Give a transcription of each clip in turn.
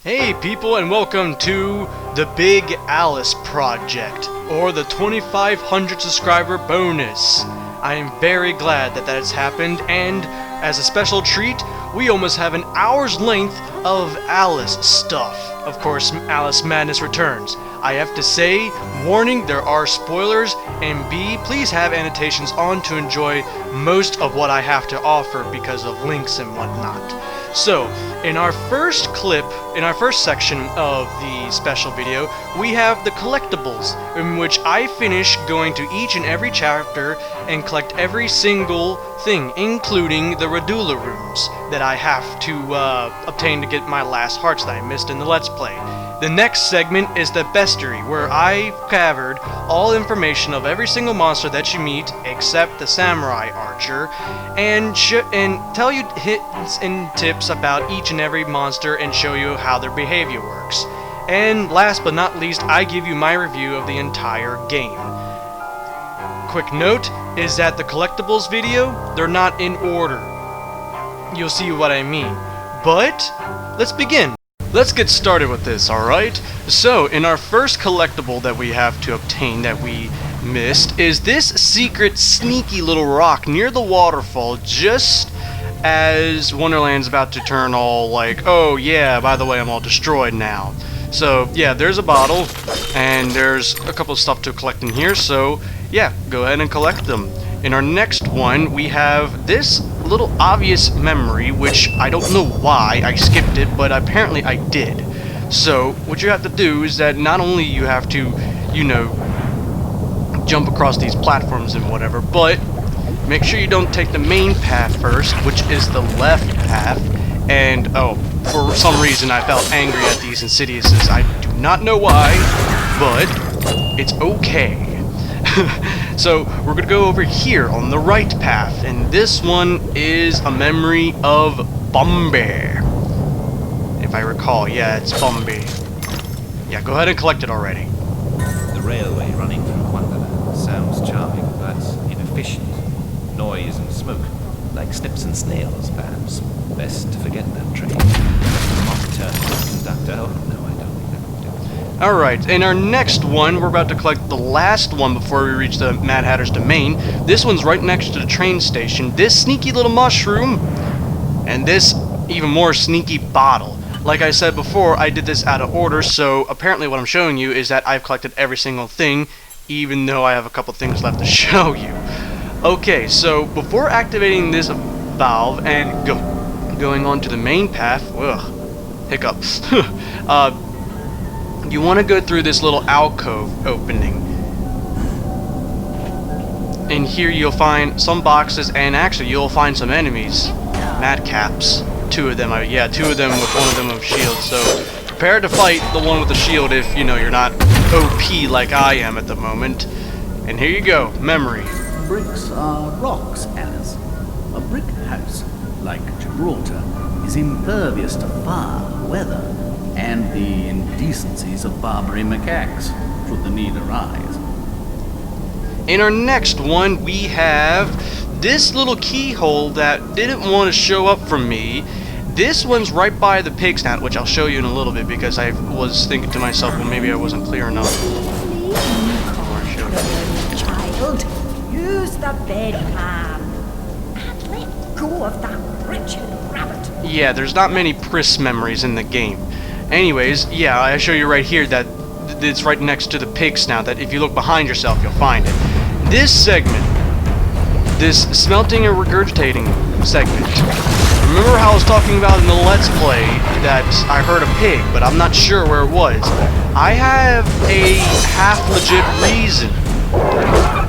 Hey people, and welcome to the Big Alice Project, or the 2500 subscriber bonus. I am very glad that has happened, and as a special treat, we almost have an hour's length of Alice stuff. Of course, Alice Madness returns. I have to say, warning, there are spoilers, and B, please have annotations on to enjoy most of what I have to offer because of links and whatnot. So, in our first clip, in our first section of the special video, we have the collectibles, in which I finish going to each and every chapter and collect every single thing, including the Radula rooms that I have to obtain to get my last hearts that I missed in the Let's Play. The next segment is the Bestiary, where I covered all information of every single monster that you meet, except the Samurai Archer, and tell you hints and tips about each and every monster and show you how their behavior works. And last but not least, I give you my review of the entire game. Quick note is that the collectibles video, they're not in order. You'll see what I mean. But let's begin. Let's get started with this, alright? So, in our first collectible that we have to obtain that we missed is this secret sneaky little rock near the waterfall, just as Wonderland's about to turn all like, oh yeah, by the way, I'm all destroyed now. So, yeah, there's a bottle, and there's a couple of stuff to collect in here, so yeah, go ahead and collect them. In our next one, we have this little obvious memory, which I don't know why I skipped it, but apparently I did. So, what you have to do is that not only you have to, you know, jump across these platforms and whatever, but make sure you don't take the main path first, which is the left path. And, oh, for some reason I felt angry at these Insidiouses. I do not know why, but it's okay. So, we're gonna go over here on the right path, and this one is a memory of Bombay. If I recall, yeah, it's Bombay. Yeah, go ahead and collect it already. The railway running through Wonderland sounds charming, but inefficient. Noise and smoke, like snips and snails, perhaps. Best to forget that train. Nocturnal conductor, oh no, I don't think that would do. Alright, in our next one, we're about to collect the last one before we reach the Mad Hatter's domain. This one's right next to the train station. This sneaky little mushroom, and this even more sneaky bottle. Like I said before, I did this out of order, so apparently what I'm showing you is that I've collected every single thing, even though I have a couple things left to show you. Okay, so before activating this valve and going on to the main path, hiccups, you want to go through this little alcove opening. In here you'll find some boxes, and actually you'll find some enemies. Madcaps. Two of them, yeah, two of them with one of them with shield, so prepare to fight the one with the shield if, you know, you're not OP like I am at the moment. And here you go, memory. Bricks are rocks, Alice. A brick house, like Gibraltar, is impervious to fire, weather, and the indecencies of Barbary macaques, should the need arise. In our next one, we have this little keyhole that didn't want to show up for me. This one's right by the pig snout, which I'll show you in a little bit because I was thinking to myself, well, maybe I wasn't clear enough. Child, use the bed plan and let go of that wretched rabbit. Yeah, there's not many Pris memories in the game. Anyways, yeah, I show you right here that it's right next to the pig snout, that if you look behind yourself, you'll find it. This segment, this smelting and regurgitating segment, remember how I was talking about in the Let's Play that I heard a pig, but I'm not sure where it was. I have a half-legit reason.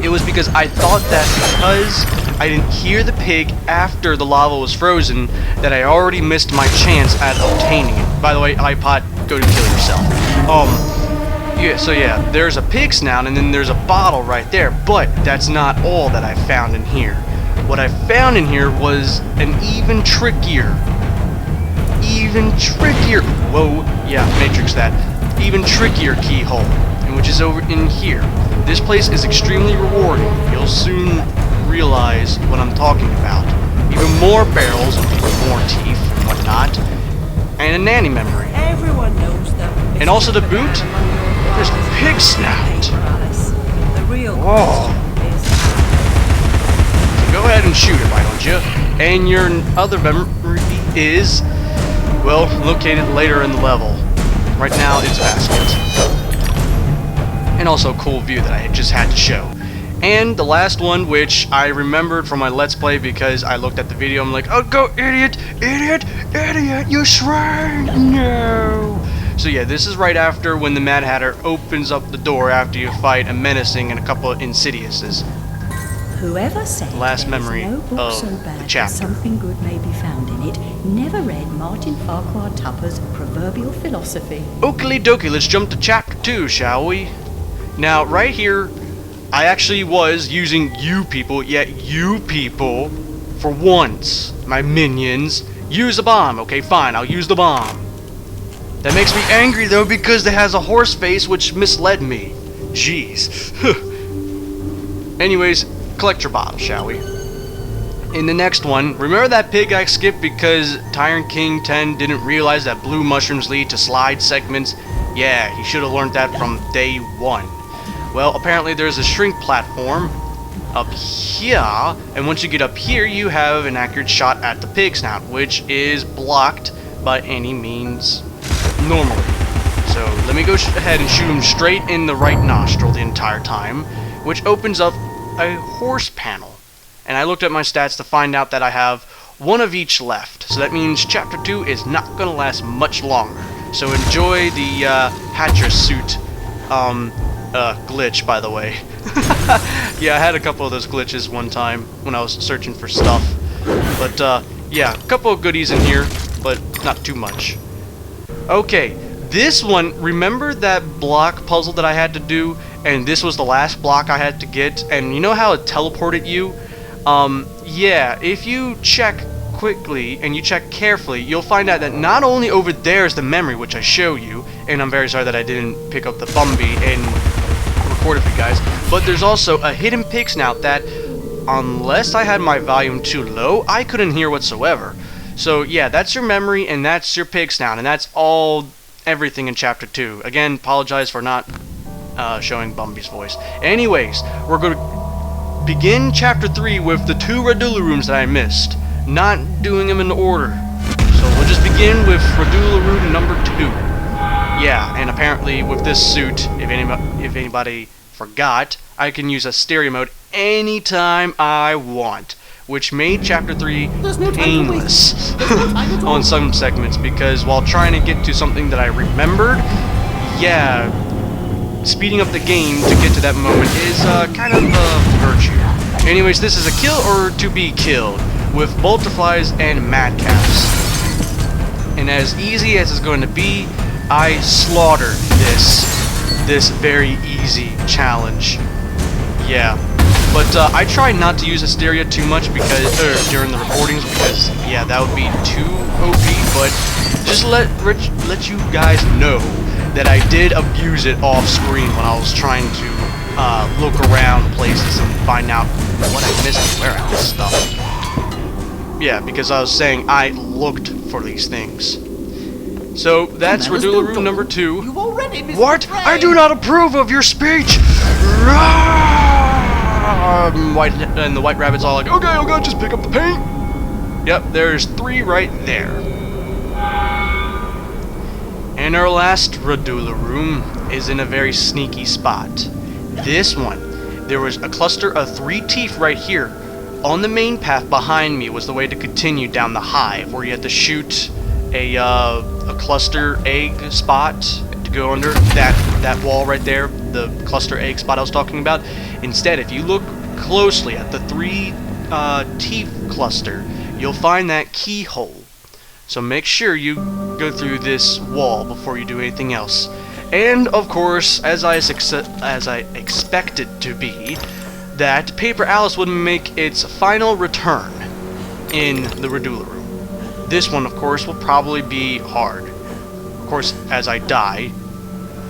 It was because I thought that because I didn't hear the pig after the lava was frozen, that I already missed my chance at obtaining it. By the way, iPod, go to kill yourself. Yeah, so yeah, there's a pig snout and then there's a bottle right there, but that's not all that I found in here. What I found in here was an even trickier, whoa, yeah, Matrix that, even trickier keyhole, and which is over in here. This place is extremely rewarding. You'll soon realize what I'm talking about. Even more barrels with more teeth and whatnot, and a nanny memory. Everyone And also to boot, there's pig snout. The real Whoa. Go ahead and shoot it, why don't you? And your other memory is, well, located later in the level. Right now, it's basket. And also a cool view that I just had to show. And the last one, which I remembered from my Let's Play because I looked at the video, I'm like, oh, go idiot, idiot, idiot, you shrine, no. So yeah, this is right after when the Mad Hatter opens up the door after you fight a Menacing and a couple of Insidiouses. Whoever said Last there is memory no book of so the bad that chapter. something good may be found in it never read Martin Farquhar Tupper's proverbial philosophy. Oakley dokie, let's jump to chapter 2, shall we? Now, right here, I actually was using you people, for once, my minions. Use a bomb, okay, fine, I'll use the bomb. That makes me angry, though, because it has a horse face, which misled me. Jeez. Anyways, collect your bottle, shall we? In the next one, remember that pig I skipped because Tyrant King 10 didn't realize that blue mushrooms lead to slide segments? Yeah, he should have learned that from day 1. Well, apparently there's a shrink platform up here, and once you get up here, you have an accurate shot at the pig snout, which is blocked by any means normally. So let me go ahead and shoot him straight in the right nostril the entire time, which opens up a horse panel. And I looked at my stats to find out that I have one of each left. So that means chapter 2 is not going to last much longer. So enjoy the Hatcher suit glitch, by the way. Yeah, I had a couple of those glitches one time when I was searching for stuff. But yeah, a couple of goodies in here, but not too much. Okay, this one, remember that block puzzle that I had to do? And this was the last block I had to get? And you know how it teleported you? Yeah, if you check quickly and you check carefully, you'll find out that not only over there is the memory, which I show you, and I'm very sorry that I didn't pick up the Bumby and record it for you guys, but there's also a hidden pig snout that, unless I had my volume too low, I couldn't hear whatsoever. So yeah, that's your memory and that's your pig snout, and that's everything in chapter 2. Again, apologize for not showing Bumby's voice. Anyways, we're going to begin chapter 3 with the 2 Radula rooms that I missed. Not doing them in order. So we'll just begin with Radula room number 2. Yeah, and apparently with this suit, if anybody forgot, I can use a stereo mode anytime I want, which made chapter 3 painless on some segments, because while trying to get to something that I remembered, yeah, speeding up the game to get to that moment is kind of a virtue. Anyways, this is a kill or to be killed with Multiplies and Madcaps. And as easy as it's going to be, I slaughtered this very easy challenge. Yeah. But I try not to use Hysteria too much because during the recordings, because yeah, that would be too OP, but just let you guys know that I did abuse it off screen when I was trying to look around places and find out what I missed and where I missed stuff. Yeah, because I was saying I looked for these things. So that's Radula room number 2. You've already missed What? the train. I do not approve of your speech! And the white rabbit's all like, okay, just pick up the paint. Yep, there's 3 right there. And our last Radula room is in a very sneaky spot. This one, there was a cluster of 3 teeth right here. On the main path behind me was the way to continue down the hive, where you had to shoot a cluster egg spot to go under that wall right there, the cluster egg spot I was talking about. Instead, if you look closely at the 3 teeth cluster, you'll find that keyhole. So make sure you go through this wall before you do anything else. And of course, as I expected to be, that Paper Alice would make its final return in the Radula room. This one, of course, will probably be hard. Of course, as I die,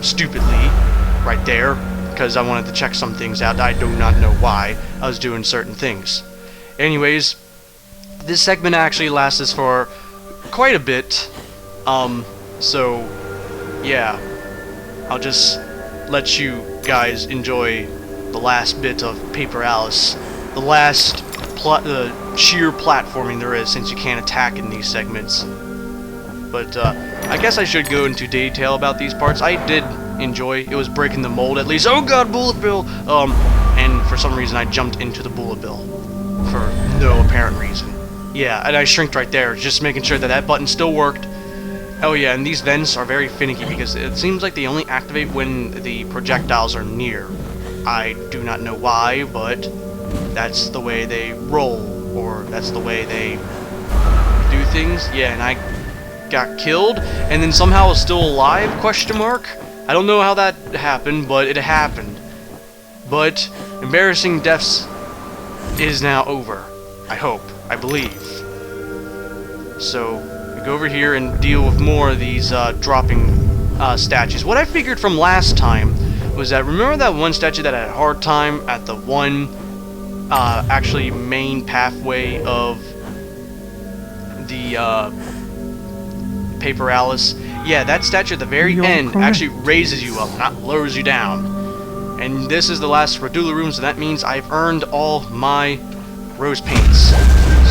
stupidly, right there, because I wanted to check some things out. I do not know why I was doing certain things. Anyways, this segment actually lasts for quite a bit. So, yeah. I'll just let you guys enjoy the last bit of Paper Alice, the last sheer platforming there is, since you can't attack in these segments. But I guess I should go into detail about these parts. I did enjoy. It was breaking the mold at least. Oh god, bullet bill! And for some reason I jumped into the bullet bill for no apparent reason. Yeah, and I shrinked right there, just making sure that that button still worked. Oh yeah, and these vents are very finicky because it seems like they only activate when the projectiles are near. I do not know why, but that's the way they roll, or that's the way they do things. Yeah, and I got killed, and then somehow was still alive, question mark? I don't know how that happened, but it happened. But embarrassing deaths is now over. I hope. I believe. So, we go over here and deal with more of these dropping statues. What I figured from last time was that, remember that one statue that I had a hard time at the one actually main pathway of the Paper Alice? Yeah, that statue at the very end actually raises you up, not lowers you down. And this is the last Radula room, so that means I've earned all my rose paints.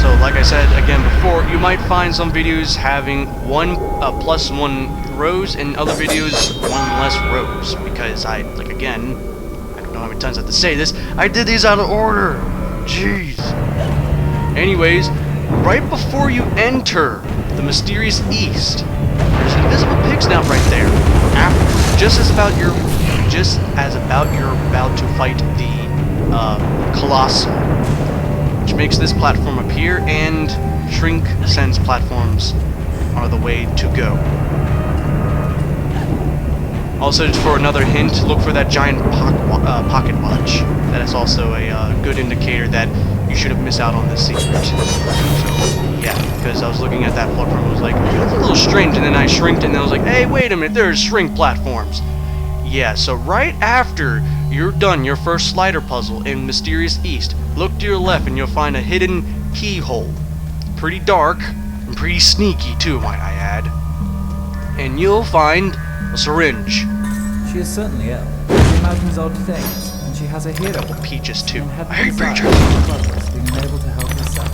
So, like I said again before, you might find some videos having plus one rose, and other videos one less rose. Because I don't know how many times I have to say this, I did these out of order. Jeez. Anyways, right before you enter the mysterious East, there's an invisible pig snout right there. Just as about you're about to fight the Colossal, which makes this platform appear, and Shrink Sense platforms are the way to go. Also, just for another hint, look for that giant pocket watch. That is also a good indicator that you shouldn't miss out on this secret. So, yeah, because I was looking at that platform and was like, it's a little strange, and then I shrinked it, and I was like, hey, wait a minute, there's shrink platforms. Yeah, so right after you're done your first slider puzzle in Mysterious East, look to your left and you'll find a hidden keyhole. Pretty dark, and pretty sneaky too, might I add. And you'll find a syringe. She is certainly ill. She imagines odd things, and she has a hero. Couple peaches too. I hate peaches. Being unable to help herself,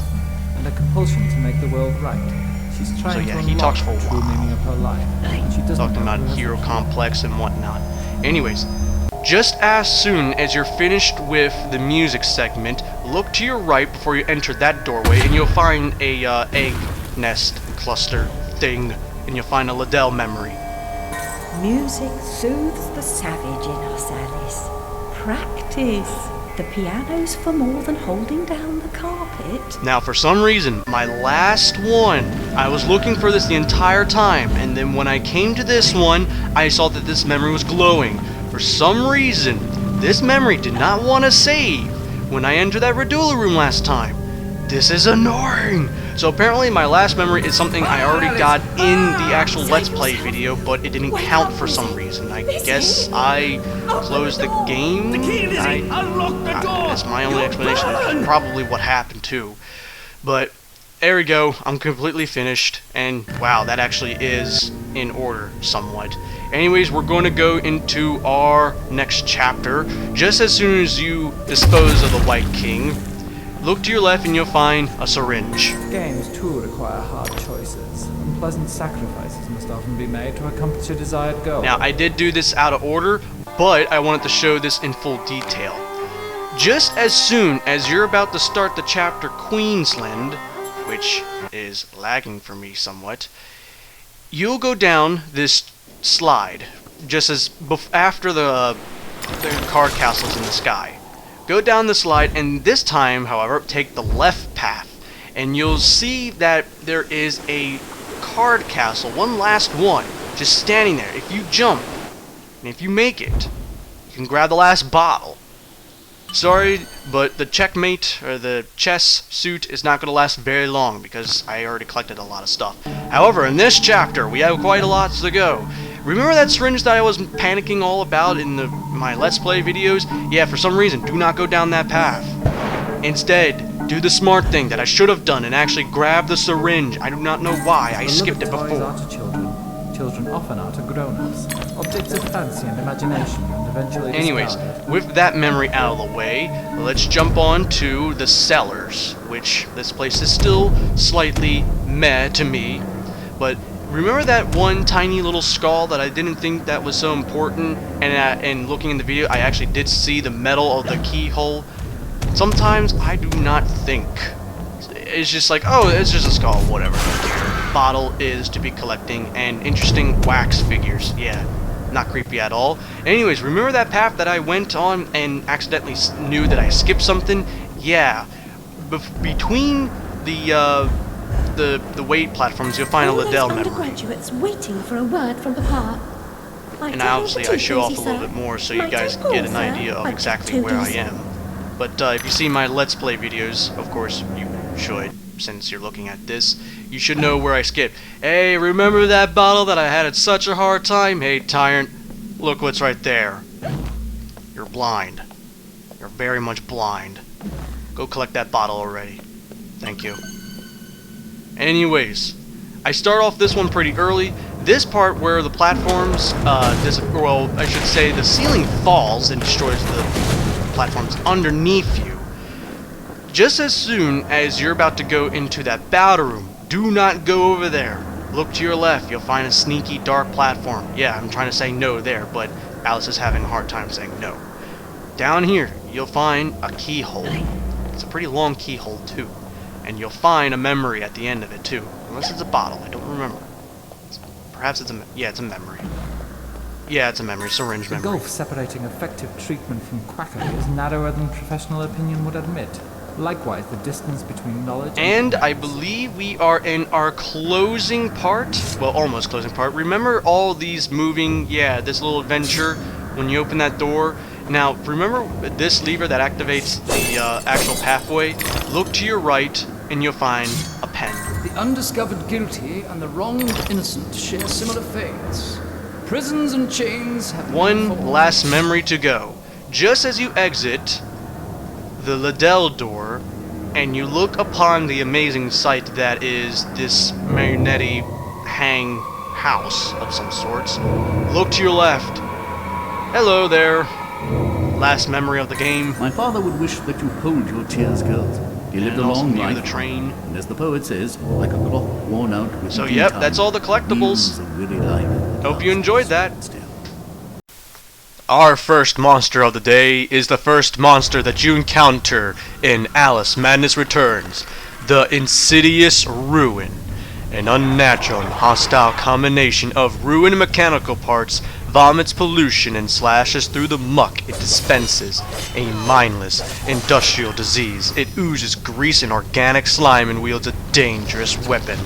and a compulsion to make the world right. She's trying to he talks for a the true while. meaning of her life, and she doesn't Talking about hero complex and whatnot. Anyways, just as soon as you're finished with the music segment, look to your right before you enter that doorway, and you'll find a egg nest cluster thing, and you'll find a Liddell memory. Music soothes the savage in us, Alice. Practice. The piano's for more than holding down the carpet. Now, for some reason, my last one, I was looking for this the entire time, and then when I came to this one, I saw that this memory was glowing. For some reason, this memory did not want to save when I entered that Radula room last time. This is annoying! So apparently my last memory is something I already got in the actual Let's Play video, but it didn't count for some reason. I guess I closed the game? That's my only explanation. That's probably what happened too. But there we go. I'm completely finished. And wow, that actually is in order somewhat. Anyways, we're going to go into our next chapter. Just as soon as you dispose of the White King, look to your left and you'll find a syringe. Games too require hard choices. Unpleasant sacrifices must often be made to accomplish a desired goal. Now, I did do this out of order, but I wanted to show this in full detail. Just as soon as you're about to start the chapter Queensland, which is lagging for me somewhat, you'll go down this slide, just as after the card castles in the sky. Go down the slide, and this time, however, take the left path, and you'll see that there is a card castle, one last one, just standing there. If you jump, and if you make it, you can grab the last bottle. Sorry, but the checkmate, or the chess suit, is not going to last very long, because I already collected a lot of stuff. However, in this chapter, we have quite a lot to go. Remember that syringe that I was panicking all about in my Let's Play videos? Yeah, for some reason, do not go down that path. Instead, do the smart thing that I should have done and actually grab the syringe. I do not know why I skipped it before. Children. children often are to grown-ups. Objects of fancy and imagination, and eventually Anyways, discarded. with that memory out of the way, let's jump on to the cellars, which this place is still slightly meh to me. But remember that one tiny little skull that I didn't think that was so important? And looking in the video, I actually did see the metal of the keyhole. Sometimes I do not think. It's just like, oh, it's just a skull, whatever. Bottle is to be collecting, and interesting wax figures. Yeah, not creepy at all. Anyways, remember that path that I went on and accidentally knew that I skipped something? Yeah, between the weight platforms, you'll find a Liddell memory. Undergraduates waiting for a word from Papa. And obviously I show off a little bit more so you guys can get an idea of exactly where I am. But if you see my Let's Play videos, of course you should, since you're looking at this, you should know where I skipped. Hey, remember that bottle that I had at such a hard time? Hey, Tyrant, look what's right there. You're blind. You're very much blind. Go collect that bottle already. Thank you. Anyways, I start off this one pretty early. This part where the platforms, well, I should say the ceiling falls and destroys the platforms underneath you. Just as soon as you're about to go into that battle room, do not go over there. Look to your left, you'll find a sneaky dark platform. Yeah, I'm trying to say no there, but Alice is having a hard time saying no. Down here, you'll find a keyhole. It's a pretty long keyhole too. And you'll find a memory at the end of it too. Unless it's a bottle, I don't remember. Perhaps it's a, yeah, it's a memory. Yeah, it's a memory, syringe The memory. gulf separating effective treatment from quackery is narrower than professional opinion would admit. Likewise, the distance between knowledge And I believe we are in our closing part. Well, almost closing part. Remember all these moving, yeah, this little adventure when you open that door? Now, remember this lever that activates the actual pathway? Look to your right and you'll find a pen. The undiscovered guilty and the wronged innocent share similar fates. Prisons and chains have One last memory to go. Just as you exit the Liddell door and you look upon the amazing sight that is this Marionetti hang house of some sorts, look to your left. Hello there. Last memory of the game. My father would wish that you hold your tears, girls. He lived And a also long near life. the train. And as the poet says, like a clock worn out with So ticking yep, time, that's all the collectibles. he lives a weary life. Hope you enjoyed that. Still. Our first monster of the day is the first monster that you encounter in Alice Madness Returns, the Insidious Ruin. An unnatural and hostile combination of ruined mechanical parts vomits pollution and slashes through the muck it dispenses. A mindless, industrial disease. It oozes grease and organic slime and wields a dangerous weapon.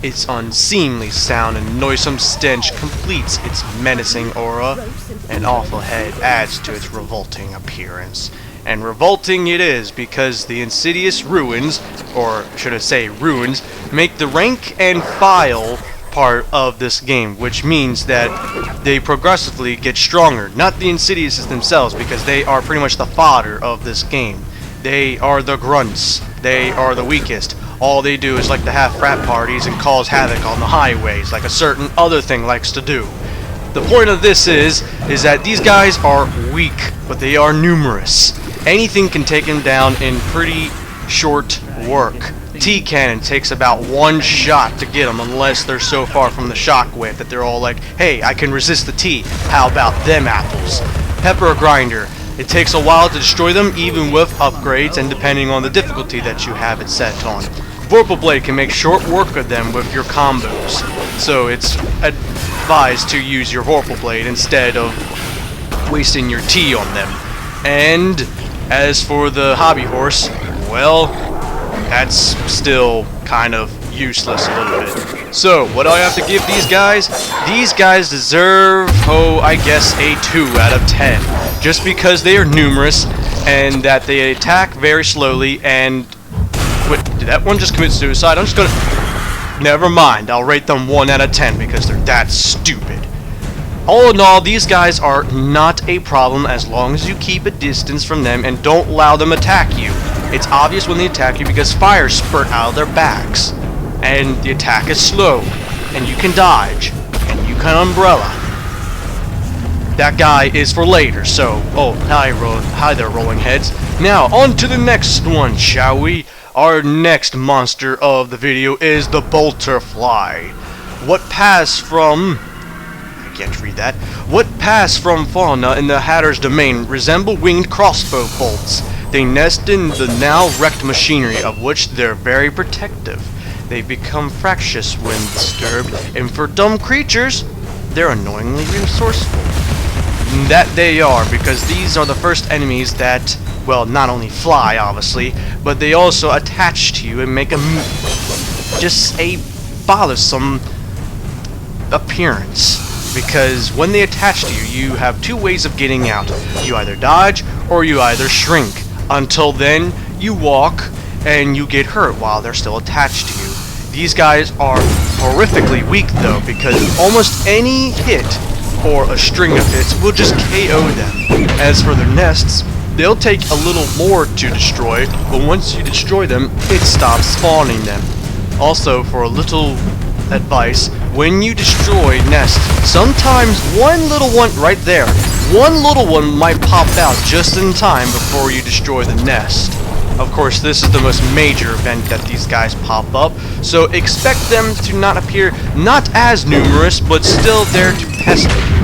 Its unseemly sound and noisome stench completes its menacing aura. An awful head adds to its revolting appearance. And revolting it is because the Insidious Ruins, or should I say ruins, make the rank and file part of this game, which means that they progressively get stronger. Not the Insidiouses themselves, because they are pretty much the fodder of this game. They are the grunts. They are the weakest. All they do is like to have frat parties and cause havoc on the highways, like a certain other thing likes to do. The point of this is that these guys are weak, but they are numerous. Anything can take them down in pretty short work. T-cannon takes about one shot to get them, unless they're so far from the shockwave that they're all like, hey, I can resist the T, how about them apples? Pepper grinder, it takes a while to destroy them, even with upgrades and depending on the difficulty that you have it set on. Vorpal blade can make short work of them with your combos, so it's advised to use your Vorpal blade instead of wasting your T on them. And as for the hobby horse, well, that's still kind of useless a little bit. So, what do I have to give these guys? These guys deserve, oh, I guess a 2 out of 10. Just because they are numerous, and that they attack very slowly, and... Wait, did that one just commit suicide? I'm just gonna... Never mind, I'll rate them 1 out of 10 because they're that stupid. All in all, these guys are not a problem as long as you keep a distance from them and don't allow them attack you. It's obvious when they attack you because fire spurt out of their backs. And the attack is slow. And you can dodge. And you kind of umbrella. That guy is for later, so... Oh, hi there, rolling heads. Now, on to the next one, shall we? Our next monster of the video is the bolterfly. What passed from... I can't read that. What passed from fauna in the Hatter's domain resemble winged crossbow bolts. They nest in the now wrecked machinery, of which they're very protective. They become fractious when disturbed, and for dumb creatures, they're annoyingly resourceful. That they are, because these are the first enemies that, well, not only fly, obviously, but they also attach to you and make just a bothersome appearance. Because when they attach to you, you have two ways of getting out. You either dodge, or you either shrink. Until then, you walk, and you get hurt while they're still attached to you. These guys are horrifically weak, though, because almost any hit or a string of hits will just KO them. As for their nests, they'll take a little more to destroy, but once you destroy them, it stops spawning them. Also, for a little advice, when you destroy nests, sometimes one little one right there, one little one might pop out just in time before you destroy the nest. Of course, this is the most major event that these guys pop up, so expect them to not appear not as numerous, but still there to pester you.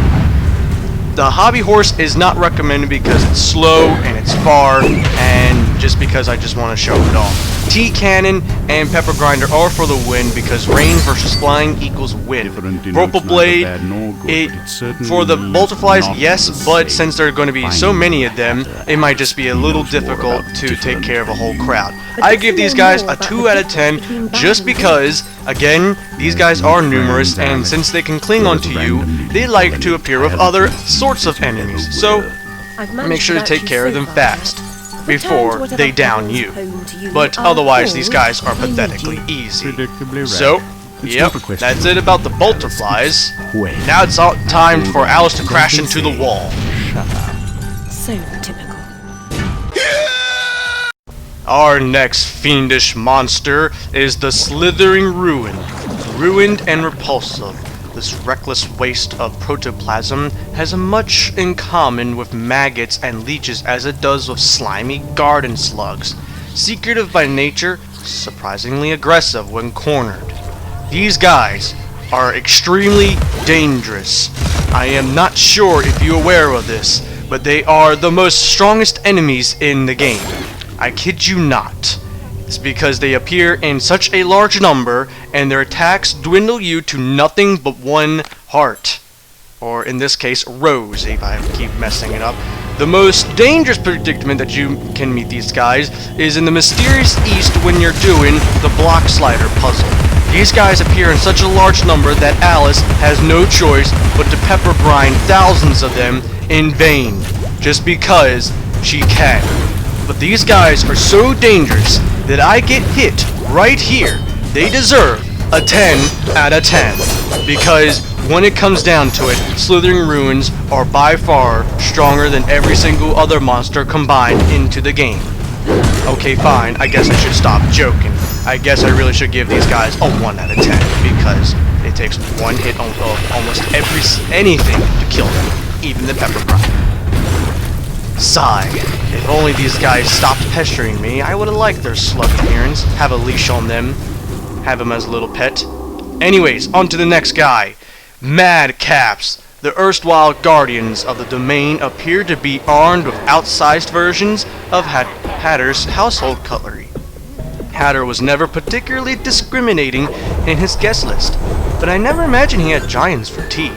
The hobby horse is not recommended because it's slow and it's far, and just because I just want to show it off. T-Cannon and Pepper Grinder are for the win because rain versus flying equals win. Purple Blade, for the bolterflies, yes, but since there are going to be so many of them, it might just be a little difficult to take care of a whole crowd. I give these guys a 2 out of 10 just because, again, these guys are numerous, and since they can cling onto you, they like to appear with other sorts of enemies, so make sure to take care of them fast before they down you. But otherwise, these guys are pathetically easy. So, yep, that's it about the bolterflies. Now it's time for Alice to crash into the wall. So typical. Our next fiendish monster is the Slithering Ruin. Ruined and repulsive, this reckless waste of protoplasm has much in common with maggots and leeches as it does with slimy garden slugs. Secretive by nature, surprisingly aggressive when cornered. These guys are extremely dangerous. I am not sure if you're aware of this, but they are the most strongest enemies in the game. I kid you not. It's because they appear in such a large number, and their attacks dwindle you to nothing but one heart. Or in this case, rose, if I keep messing it up. The most dangerous predicament that you can meet these guys is in the mysterious east when you're doing the block slider puzzle. These guys appear in such a large number that Alice has no choice but to pepper brine thousands of them in vain, just because she can. But these guys are so dangerous that I get hit right here. They deserve a 10 out of 10. Because when it comes down to it, Slithering Ruins are by far stronger than every single other monster combined into the game. Okay, fine. I guess I should stop joking. I guess I really should give these guys a 1 out of 10. Because it takes one hit of almost anything to kill them. Even the pepper brine. Sigh. If only these guys stopped pestering me, I would have liked their slug appearance, have a leash on them, have them as a little pet. Anyways, on to the next guy. Madcaps. The erstwhile guardians of the domain appear to be armed with outsized versions of Hatter's household cutlery. Hatter was never particularly discriminating in his guest list, but I never imagined he had giants for tea.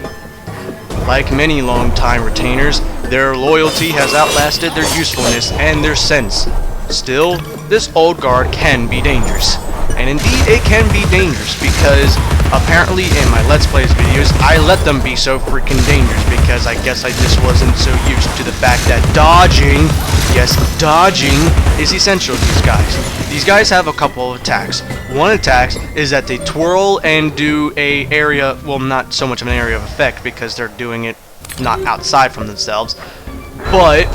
Like many long-time retainers, their loyalty has outlasted their usefulness and their sense. Still, this old guard can be dangerous. And indeed, it can be dangerous because apparently in my Let's Plays videos, I let them be so freaking dangerous because I guess I just wasn't so used to the fact that dodging, yes, dodging is essential to these guys. These guys have a couple of attacks. One attack is that they twirl and do a area, well, not so much of an area of effect because they're doing it not outside from themselves, but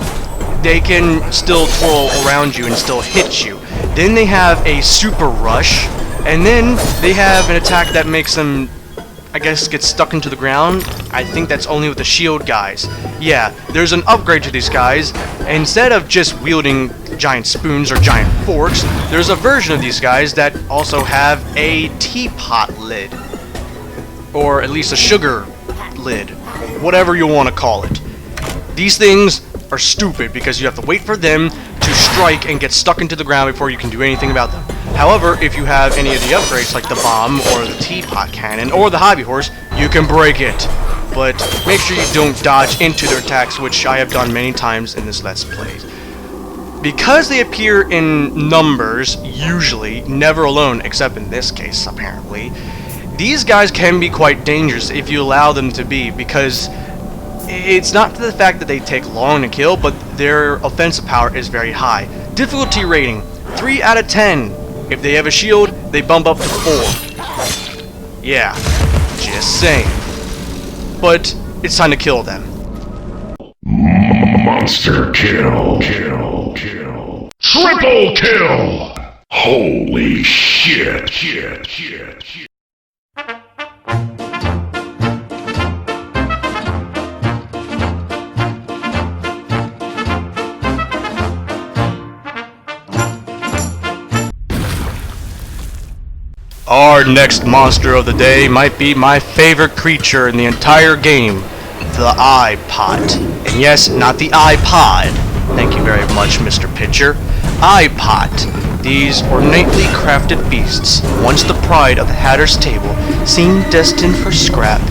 they can still twirl around you and still hit you. Then they have a super rush, and then they have an attack that makes them I guess, get stuck into the ground. I think that's only with the shield guys. Yeah, there's an upgrade to these guys. Instead of just wielding giant spoons or giant forks, there's a version of these guys that also have a teapot lid. Or at least a sugar lid. Whatever you want to call it. These things are stupid because you have to wait for them to strike and get stuck into the ground before you can do anything about them. However, if you have any of the upgrades like the bomb or the teapot cannon or the hobby horse, you can break it. But make sure you don't dodge into their attacks, which I have done many times in this Let's Play. Because they appear in numbers, usually, never alone, except in this case, apparently, these guys can be quite dangerous if you allow them to be, because it's not the fact that they take long to kill, but their offensive power is very high. Difficulty rating, 3 out of 10. If they have a shield, they bump up to 4. Yeah, just saying. But it's time to kill them. Monster kill. Triple kill! Holy shit. Our next monster of the day might be my favorite creature in the entire game, the iPot. And yes, not the iPod. Thank you very much, Mr. Pitcher. iPot. These ornately crafted beasts, once the pride of the Hatter's table, seem destined for scrap.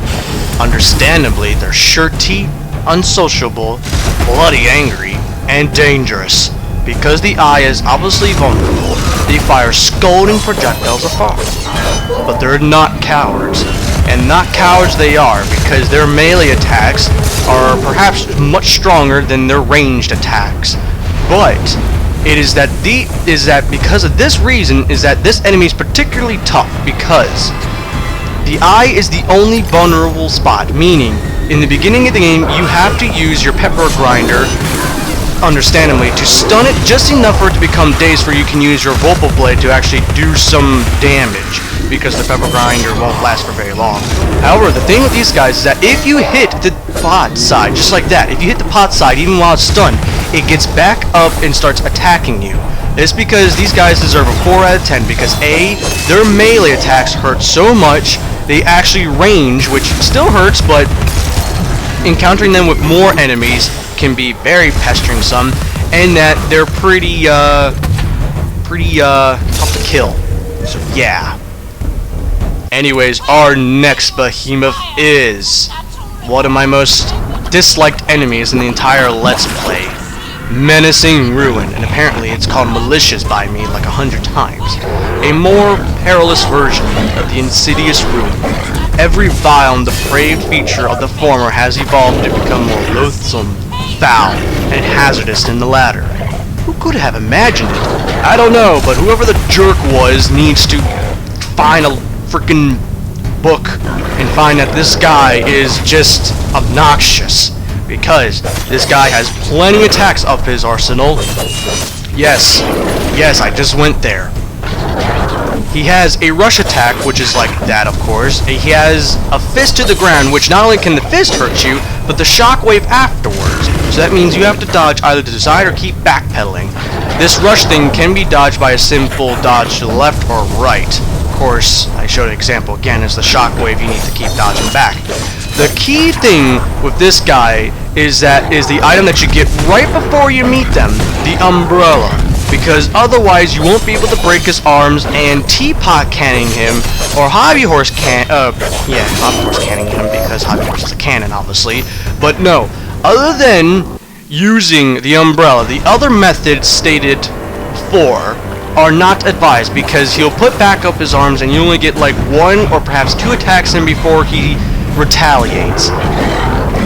Understandably, they're shirty, unsociable, bloody angry, and dangerous. Because the eye is obviously vulnerable, they fire scolding projectiles afar. But they're not cowards. And not cowards they are, because their melee attacks are perhaps much stronger than their ranged attacks. But it is that because of this reason is that this enemy is particularly tough, because the eye is the only vulnerable spot, meaning in the beginning of the game you have to use your pepper grinder, understandably, to stun it just enough for it to become dazed where you can use your Vocal Blade to actually do some damage, because the pepper grinder won't last for very long. However, the thing with these guys is that if you hit the pot side, just like that, if you hit the pot side even while it's stunned, it gets back up and starts attacking you. It's because these guys deserve a 4 out of 10, because A, their melee attacks hurt so much, they actually range, which still hurts, but encountering them with more enemies can be very pestering some, and that they're pretty tough to kill. So yeah. Anyways, our next behemoth is one of my most disliked enemies in the entire Let's Play. Menacing Ruin, and apparently it's called Malicious by me like 100 times. A more perilous version of the insidious Ruin. Every vile and depraved feature of the former has evolved to become more loathsome, foul, and hazardous than the latter. Who could have imagined it? I don't know, but whoever the jerk was needs to find a freaking book and find that this guy is just obnoxious, because this guy has plenty of attacks up his arsenal. Yes, I just went there. He has a rush attack, which is like that, of course. He has a fist to the ground, which not only can the fist hurt you, but the shockwave afterwards. So that means you have to dodge either to the side or keep backpedaling. This rush thing can be dodged by a simple dodge to the left or right. Of course, I showed an example again, is the shockwave you need to keep dodging back. The key thing with this guy is the item that you get right before you meet them, the umbrella. Because otherwise you won't be able to break his arms, and teapot canning him, or hobby horse hobby horse canning him, because hobby horse is a cannon, obviously. But no, other than using the umbrella, the other methods stated before are not advised, because he'll put back up his arms and you only get like 1 or perhaps 2 attacks in before he retaliates.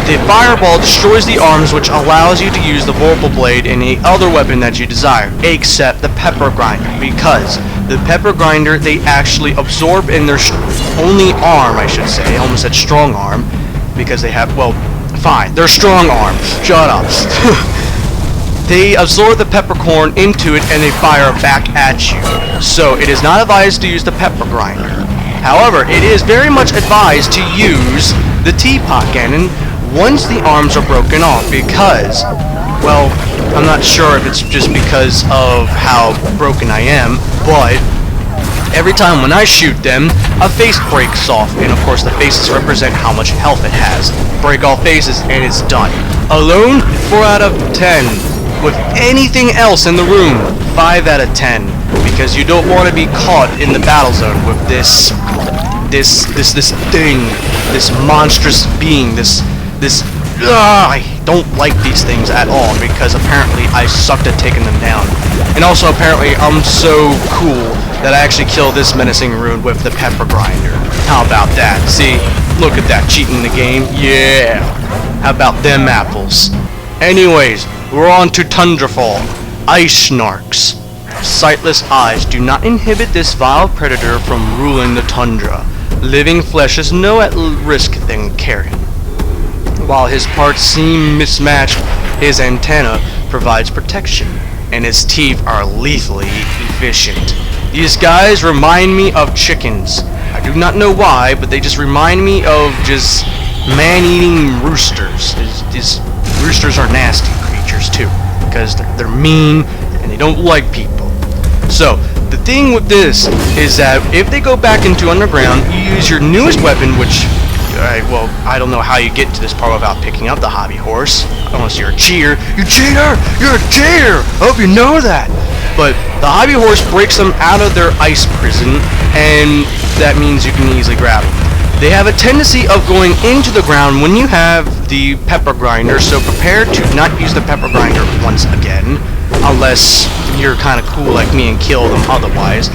The fireball destroys the arms, which allows you to use the Vorpal Blade and any other weapon that you desire, except the pepper grinder, because the pepper grinder, they actually absorb in their only arm, I should say. I almost said strong arm, because they have, well, fine, their strong arm. Shut up. They absorb the peppercorn into it and they fire back at you. So it is not advised to use the pepper grinder. However, it is very much advised to use the teapot cannon once the arms are broken off because, well, I'm not sure if it's just because of how broken I am, but every time when I shoot them, a face breaks off, and of course the faces represent how much health it has. Break all faces, and it's done. Alone, 4 out of 10. With anything else in the room, 5 out of 10. Because you don't want to be caught in the battle zone with this thing, this monstrous being, I don't like these things at all, because apparently I sucked at taking them down. And also apparently I'm so cool that I actually kill this menacing rune with the pepper grinder. How about that? See? Look at that, cheating the game. Yeah! How about them apples? Anyways, we're on to Tundrafall. Ice Snarks. Sightless eyes do not inhibit this vile predator from ruling the tundra. Living flesh is no at risk than carrion. While his parts seem mismatched, his antenna provides protection, and his teeth are lethally efficient. These guys remind me of chickens. I do not know why, but they just remind me of just man-eating roosters. These roosters are nasty creatures too, because they're mean and they don't like people. So, the thing with this is that if they go back into underground, you use your newest weapon, which well, I don't know how you get to this part without picking up the hobby horse. Unless you're a cheater. You cheater! You're a cheater! I hope you know that! But the hobby horse breaks them out of their ice prison, and that means you can easily grab them. They have a tendency of going into the ground when you have the pepper grinder, so prepare to not use the pepper grinder once again, unless you're kind of cool like me and kill them otherwise.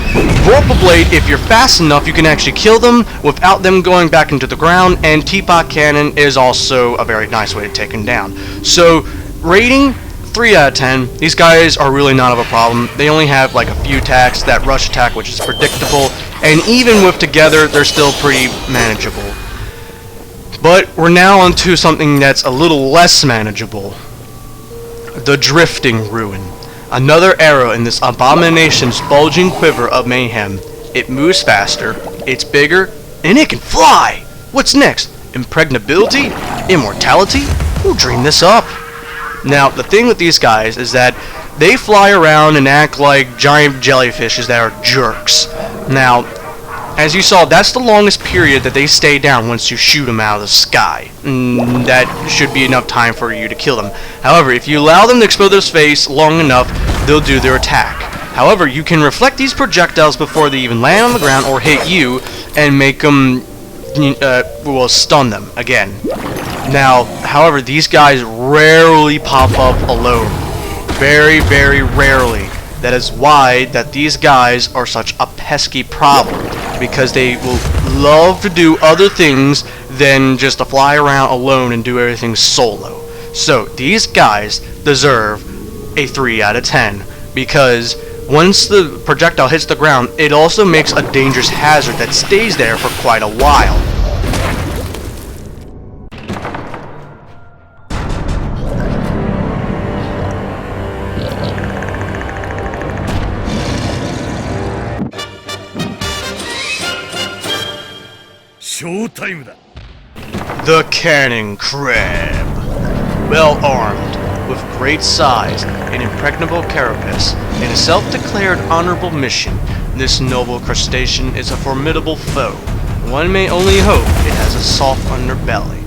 Vorpal Blade, if you're fast enough, you can actually kill them without them going back into the ground, and Teapot Cannon is also a very nice way to take them down. So, rating 3 out of 10. These guys are really not of a problem. They only have like a few attacks, that rush attack which is predictable, and even with together, they're still pretty manageable. But we're now onto something that's a little less manageable. The Drifting Ruin. Another arrow in this abomination's bulging quiver of mayhem. It moves faster, it's bigger, and it can fly! What's next? Impregnability? Immortality? Who dreamed this up? Now, the thing with these guys is that they fly around and act like giant jellyfishes that are jerks. Now, as you saw, that's the longest period that they stay down once you shoot them out of the sky. That should be enough time for you to kill them. However, if you allow them to expose their face long enough, they'll do their attack. However, you can reflect these projectiles before they even land on the ground or hit you and make them, well, stun them again. Now, however, these guys rarely pop up alone. Very, very rarely. That is why that these guys are such a pesky problem, because they will love to do other things than just to fly around alone and do everything solo. So, these guys deserve a 3 out of 10, because once the projectile hits the ground, it also makes a dangerous hazard that stays there for quite a while. The Cannon Crab. Well armed, with great size, an impregnable carapace, and a self-declared honorable mission, this noble crustacean is a formidable foe. One may only hope it has a soft underbelly.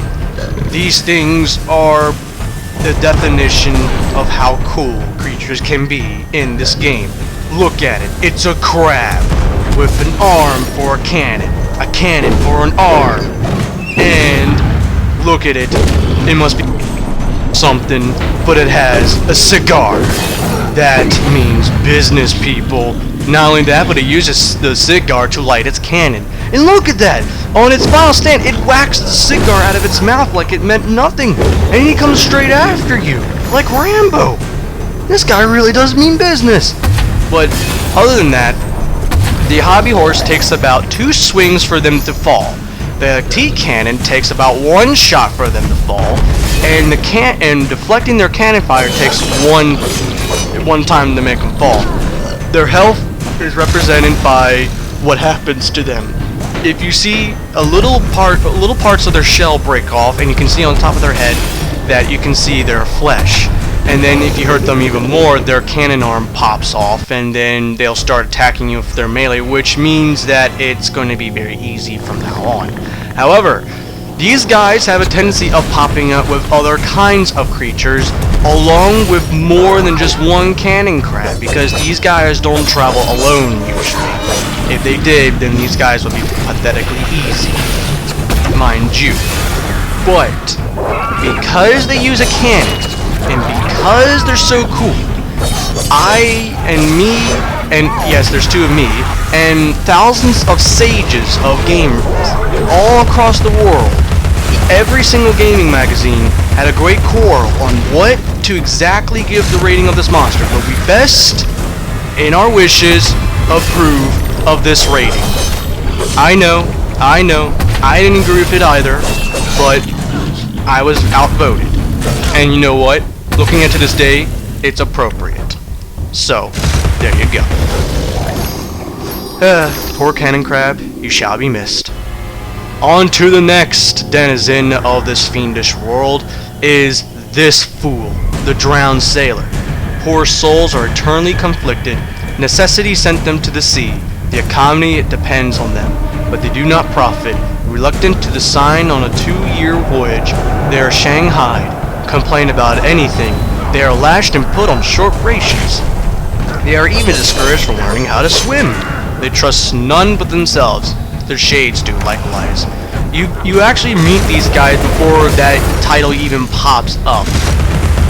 These things are the definition of how cool creatures can be in this game. Look at it, it's a crab, with an arm for a cannon for an arm, and look at it, it must be something, but it has a cigar. That means business, people. Not only that, but it uses the cigar to light its cannon. And look at that! On its final stand, it whacks the cigar out of its mouth like it meant nothing, and he comes straight after you, like Rambo. This guy really does mean business. But other than that, the hobby horse takes about 2 swings for them to fall. The T-cannon takes about 1 shot for them to fall, and deflecting their cannon fire takes one time to make them fall. Their health is represented by what happens to them. if you see little parts of their shell break off, and you can see on top of their head that you can see their flesh. And then if you hurt them even more, their cannon arm pops off, and then they'll start attacking you with their melee, which means that it's going to be very easy from now on. However, these guys have a tendency of popping up with other kinds of creatures, along with more than just one cannon crab, because these guys don't travel alone usually. If they did, then these guys would be pathetically easy, mind you. But because they use a cannon, and because they're so cool, and yes, there's two of me, and thousands of sages of gamers all across the world, every single gaming magazine had a great quarrel on what to exactly give the rating of this monster, but we best, in our wishes, approve of this rating. I know, I didn't agree with it either, but I was outvoted. And you know what? Looking at to this day, it's appropriate. So, there you go. Poor cannon crab, you shall be missed. On to the next denizen of this fiendish world is this fool, the drowned sailor. Poor souls are eternally conflicted. Necessity sent them to the sea. The economy depends on them, but they do not profit. Reluctant to sign on a 2-year voyage, they are shanghaied. Complain about anything, they are lashed and put on short rations. They are even discouraged from learning how to swim. They trust none but themselves. Their shades do likewise. You actually meet these guys before that title even pops up.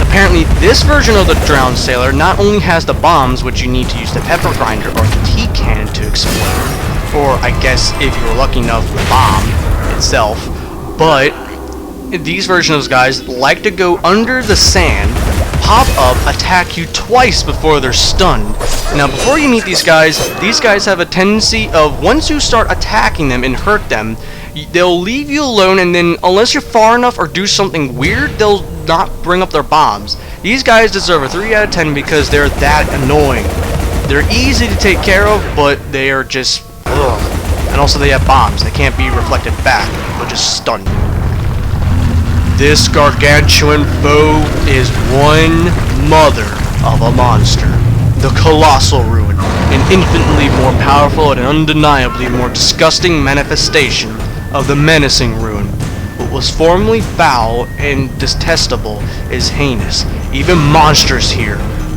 Apparently, this version of the drowned sailor not only has the bombs, which you need to use the pepper grinder or the tea cannon to explode, or I guess if you were lucky enough, the bomb itself, but these versions of those guys like to go under the sand, pop up, attack you twice before they're stunned. Now, before you meet these guys have a tendency of, once you start attacking them and hurt them, they'll leave you alone, and then unless you're far enough or do something weird, they'll not bring up their bombs. These guys deserve a 3 out of 10 because they're that annoying. They're easy to take care of, but they are just ugh. And also they have bombs. They can't be reflected back. They'll just stun you. This gargantuan foe is one mother of a monster. The Colossal Ruin, an infinitely more powerful and undeniably more disgusting manifestation of the menacing Ruin. What was formerly foul and detestable is heinous, even monstrous here.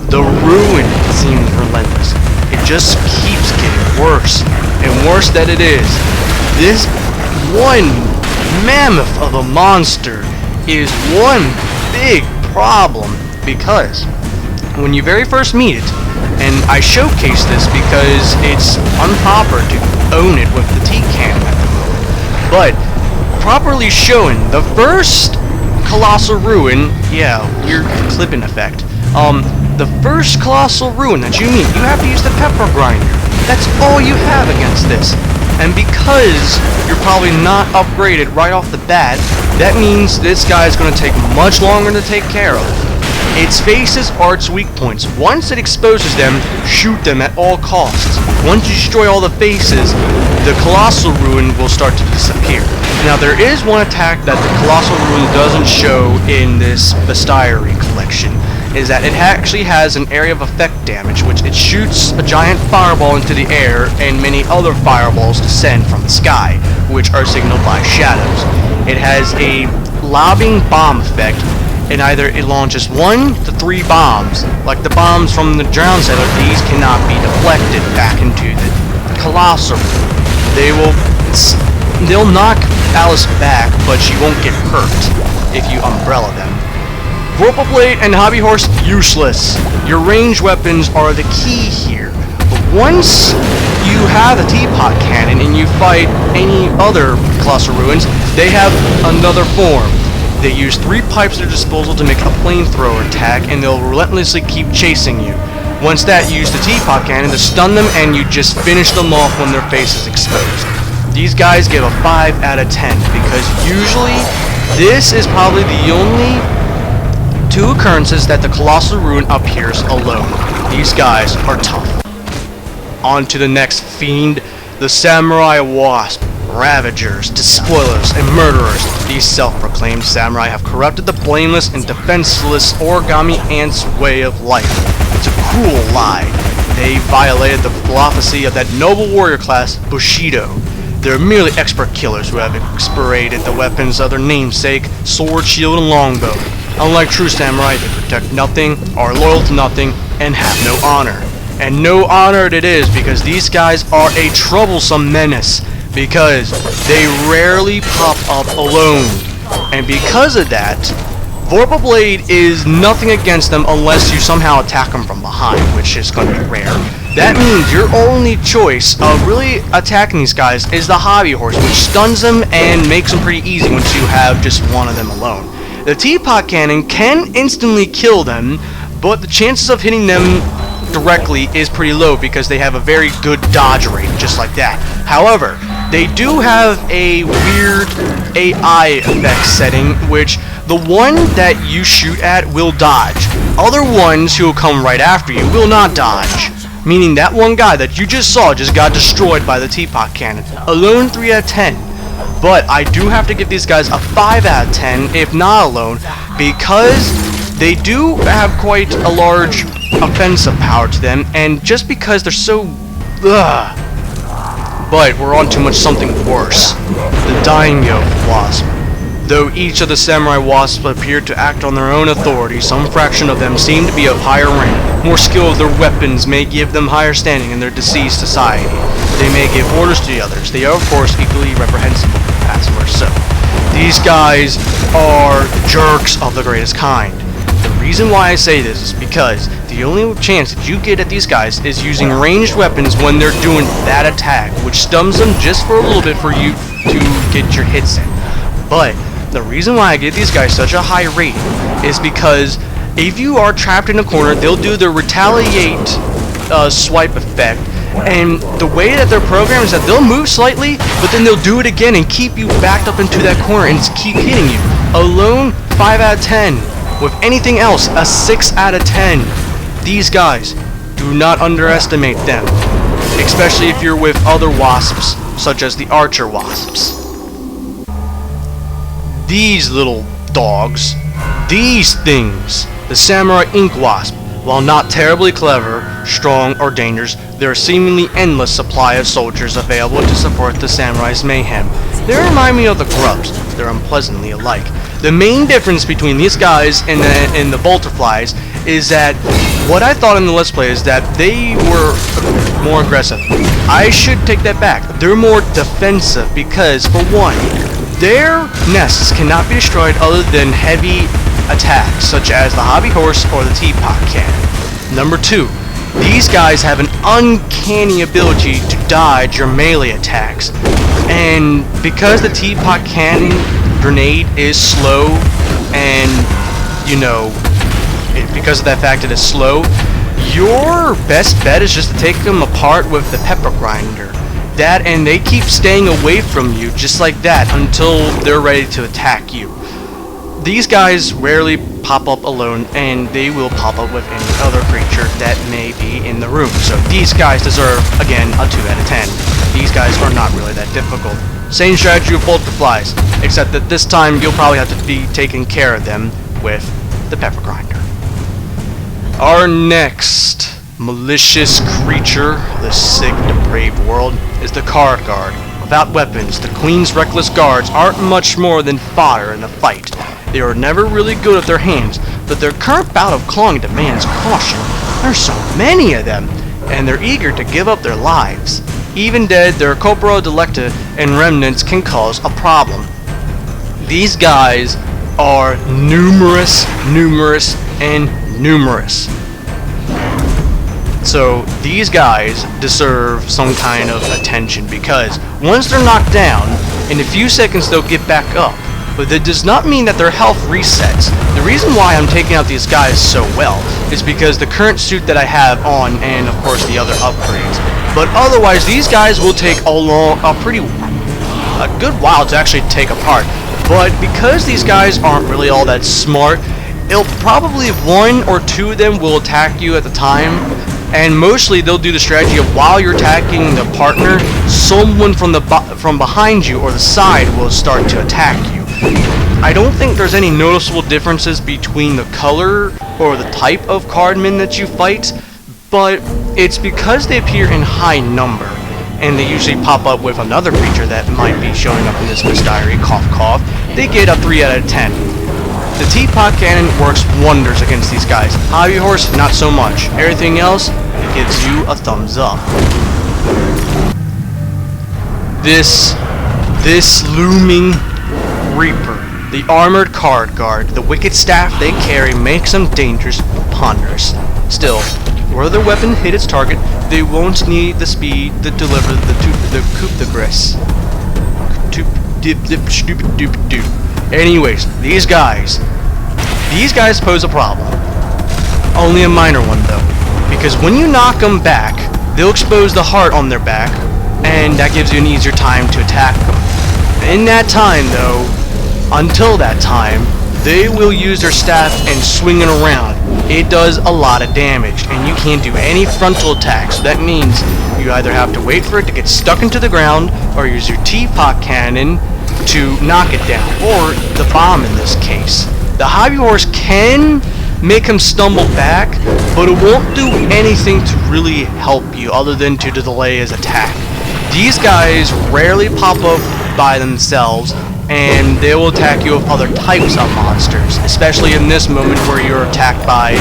The Ruin seems relentless. It just keeps getting worse and worse that it is. This one mammoth of a monster is one big problem, because when you very first meet it, and I showcase this because it's improper to own it with the tea cannon at the moment, but properly shown, the first Colossal Ruin, yeah, weird clipping effect, the first Colossal Ruin that you meet, you have to use the pepper grinder. That's all you have against this. And because you're probably not upgraded right off the bat, that means this guy is going to take much longer to take care of. Its faces are its weak points. Once it exposes them, shoot them at all costs. Once you destroy all the faces, the Colossal Ruin will start to disappear. Now, there is one attack that the Colossal Ruin doesn't show in this Bestiary collection, is that it actually has an area of effect damage, which it shoots a giant fireball into the air, and many other fireballs descend from the sky, which are signaled by shadows. It has a lobbing bomb effect, and either it launches 1 to 3 bombs. Like the bombs from the Drowned Sailor, these cannot be deflected back into the Colossal. They'll knock Alice back, but she won't get hurt if you umbrella them. Vorpal Blade and Hobby Horse, useless. Your ranged weapons are the key here. But once you have a teapot cannon and you fight any other Colossal Ruins, they have another form. They use 3 pipes at their disposal to make a flamethrower attack, and they'll relentlessly keep chasing you. Once that, you use the teapot cannon to stun them, and you just finish them off when their face is exposed. These guys give a 5 out of 10, because usually this is probably the only 2 occurrences that the Colossal Ruin appears alone. These guys are tough. On to the next fiend, the Samurai Wasp, ravagers, despoilers, and murderers. These self-proclaimed samurai have corrupted the blameless and defenseless origami ant's way of life. It's a cruel lie. They violated the philosophy of that noble warrior class, Bushido. They're merely expert killers who have expurgated the weapons of their namesake, sword, shield, and longbow. Unlike true samurai, they protect nothing, are loyal to nothing, and have no honor. And no honor it is, because these guys are a troublesome menace, because they rarely pop up alone. And because of that, Vorpal Blade is nothing against them unless you somehow attack them from behind, which is going to be rare. That means your only choice of really attacking these guys is the Hobby Horse, which stuns them and makes them pretty easy once you have just one of them alone. The Teapot Cannon can instantly kill them, but the chances of hitting them directly is pretty low because they have a very good dodge rate, just like that. However, they do have a weird AI effect setting, which the one that you shoot at will dodge. Other ones who will come right after you will not dodge. Meaning that one guy that you just saw just got destroyed by the Teapot Cannon. Alone 3 out of 10. But I do have to give these guys a 5 out of 10, if not alone, because they do have quite a large offensive power to them, and just because they're so... But we're on to much something worse. The Daimyo Wasp. Though each of the samurai wasps appeared to act on their own authority, some fraction of them seem to be of higher rank. More skill of their weapons may give them higher standing in their deceased society. They may give orders to the others. They are, of course, equally reprehensible, as were so. These guys are jerks of the greatest kind. The reason why I say this is because the only chance that you get at these guys is using ranged weapons when they're doing that attack, which stuns them just for a little bit for you to get your hits in. But the reason why I give these guys such a high rating is because if you are trapped in a corner, they'll do the retaliate swipe effect, and the way that they're programmed is that they'll move slightly, but then they'll do it again and keep you backed up into that corner and keep hitting you. Alone, 5 out of 10. With anything else, a 6 out of 10. These guys, do not underestimate them, especially if you're with other wasps, such as the archer wasps. These little dogs, these things, the samurai ink wasp, while not terribly clever, strong, or dangerous, there are seemingly endless supply of soldiers available to support the samurai's mayhem. They remind me of the grubs. They're unpleasantly alike. The main difference between these guys and the Bolterflies is that what I thought in the Let's Play is that they were more aggressive. I should take that back. They're more defensive because, for one, their nests cannot be destroyed other than heavy attacks, such as the Hobby Horse or the Teapot Cannon. Number 2, these guys have an uncanny ability to dodge your melee attacks. And because the Teapot Cannon grenade is slow, and, you know, because of that fact that it's slow, your best bet is just to take them apart with the pepper grinder. That, and they keep staying away from you just like that until they're ready to attack you. These guys rarely pop up alone, and they will pop up with any other creature that may be in the room. So these guys deserve, again, a 2 out of 10. These guys are not really that difficult. Same strategy with Bolterflies, except that this time you'll probably have to be taking care of them with the pepper grinder. Our next malicious creature of the sick, depraved world is the Card Guard. Without weapons, the Queen's reckless guards aren't much more than fodder in a fight. They are never really good with their hands, but their current bout of clawing demands caution. There's so many of them, and they're eager to give up their lives. Even dead, their corpora delicta and remnants can cause a problem. These guys are numerous, and numerous. So these guys deserve some kind of attention, because once they're knocked down, in a few seconds they'll get back up. But that does not mean that their health resets. The reason why I'm taking out these guys so well is because the current suit that I have on, and of course the other upgrades. But otherwise, these guys will take a good while to actually take apart. But because these guys aren't really all that smart, it'll probably 1 or 2 of them will attack you at the time. And mostly they'll do the strategy of while you're attacking the partner, someone from behind you or the side will start to attack you. I don't think there's any noticeable differences between the color or the type of cardmen that you fight, but it's because they appear in high number, and they usually pop up with another creature that might be showing up in this Bestiary, cough cough. They get a 3 out of 10. The teapot cannon works wonders against these guys. Hobby horse, not so much. Everything else, it gives you a thumbs up. This looming Reaper, the armored card guard, the wicked staff they carry makes them dangerous, ponderous. Still, where their weapon hit its target, they won't need the speed to deliver the coup de grace. Anyways, these guys pose a problem. Only a minor one though, because when you knock them back, they'll expose the heart on their back, and that gives you an easier time to attack them. In that time though, until that time, they will use their staff and swing it around. It does a lot of damage, and you can't do any frontal attacks. So that means you either have to wait for it to get stuck into the ground, or use your teapot cannon to knock it down, or the bomb in this case. The hobby horse can make him stumble back, but it won't do anything to really help you other than to delay his attack. These guys rarely pop up by themselves, and they will attack you with other types of monsters, especially in this moment where you're attacked by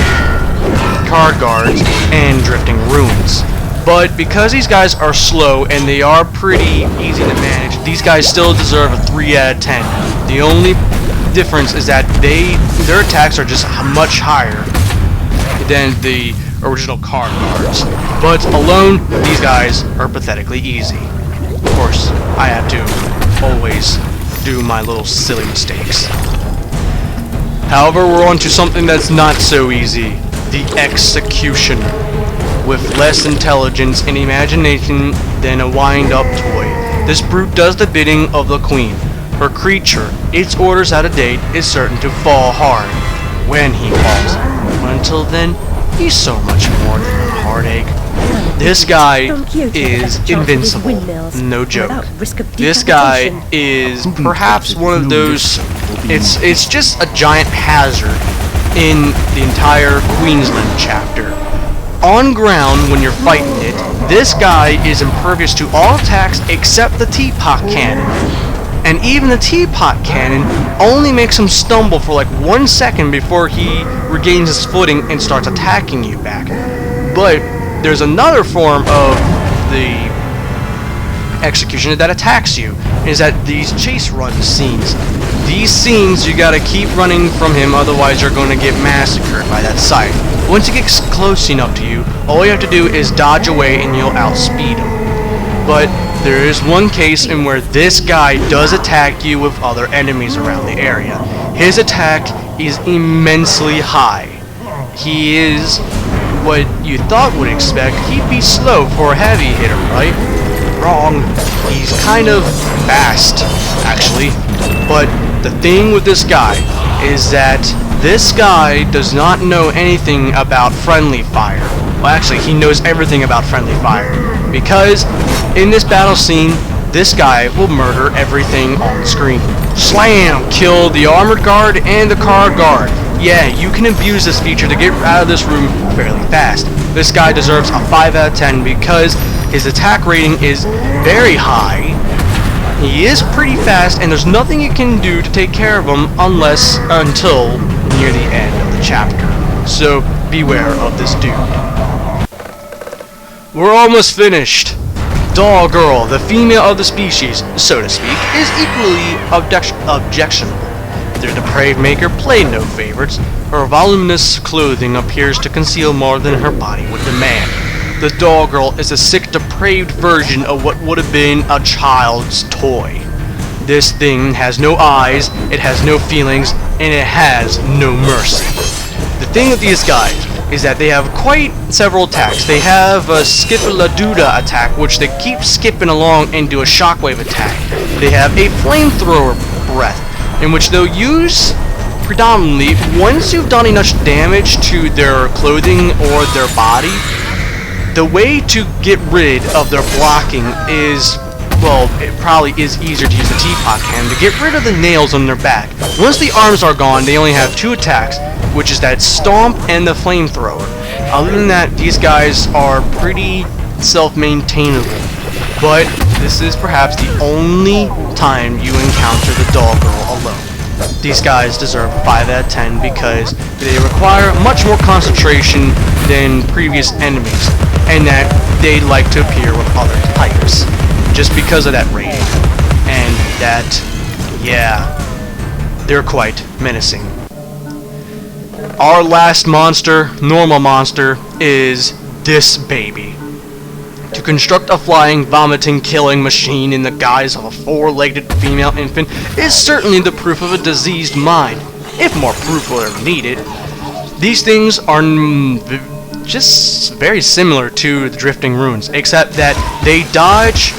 card guards and drifting ruins. But because these guys are slow and they are pretty easy to manage, these guys still deserve a 3 out of 10. The only difference is that their attacks are just much higher than the original card guards. But alone, these guys are pathetically easy. Of course, I have to always do my little silly mistakes. However, we're on to something that's not so easy. The Executioner. With less intelligence and imagination than a wind-up toy, this brute does the bidding of the queen. Her creature, its orders out of date, is certain to fall hard when he falls. But until then, he's so much more than a heartache. This guy is invincible, no joke. This guy is perhaps one of those, it's just a giant hazard in the entire Queensland chapter. On ground, when you're fighting it, this guy is impervious to all attacks except the teapot cannon. And even the teapot cannon only makes him stumble for like 1 second before he regains his footing and starts attacking you back. But there's another form of the executioner that attacks you, is that these chase run scenes. These scenes, you gotta keep running from him, otherwise you're going to get massacred by that scythe. Once he gets close enough to you, all you have to do is dodge away and you'll outspeed him. But there is one case in where this guy does attack you with other enemies around the area. His attack is immensely high. He is what you thought would expect. He'd be slow for a heavy hitter, right? Wrong. He's kind of fast, actually. But the thing with this guy is that this guy does not know anything about friendly fire. Well, actually, he knows everything about friendly fire. Because in this battle scene, this guy will murder everything on screen. Slam! Kill the armored guard and the card guard. Yeah, you can abuse this feature to get out of this room fairly fast. This guy deserves a 5 out of 10 because his attack rating is very high. He is pretty fast, and there's nothing you can do to take care of him until near the end of the chapter. So beware of this dude. We're almost finished. Doll Girl, the female of the species, so to speak, is equally objectionable. Their depraved maker played no favorites. Her voluminous clothing appears to conceal more than her body would demand. The Doll Girl is a sick, depraved version of what would have been a child's toy. This thing has no eyes, it has no feelings, and it has no mercy. The thing with these guys is that they have quite several attacks. They have a Skip-a-la-Duda attack, which they keep skipping along and do a shockwave attack. They have a flamethrower breath, in which they'll use predominantly once you've done enough damage to their clothing or their body. the way to get rid of their blocking is, well, it probably is easier to use the teapot cannon to get rid of the nails on their back. Once the arms are gone, they only have 2 attacks, which is that stomp and the flamethrower. Other than that, these guys are pretty self-maintainable. But this is perhaps the only time you encounter the doll girl alone. These guys deserve a 5 out of 10 because they require much more concentration than previous enemies, and that they like to appear with other types, just because of that rating. And that, yeah, they're quite menacing. Our last monster, normal monster, is this baby. To construct a flying, vomiting, killing machine in the guise of a 4-legged female infant is certainly the proof of a diseased mind, if more proof were needed. These things are just very similar to the Drifting Ruins, except that they dodge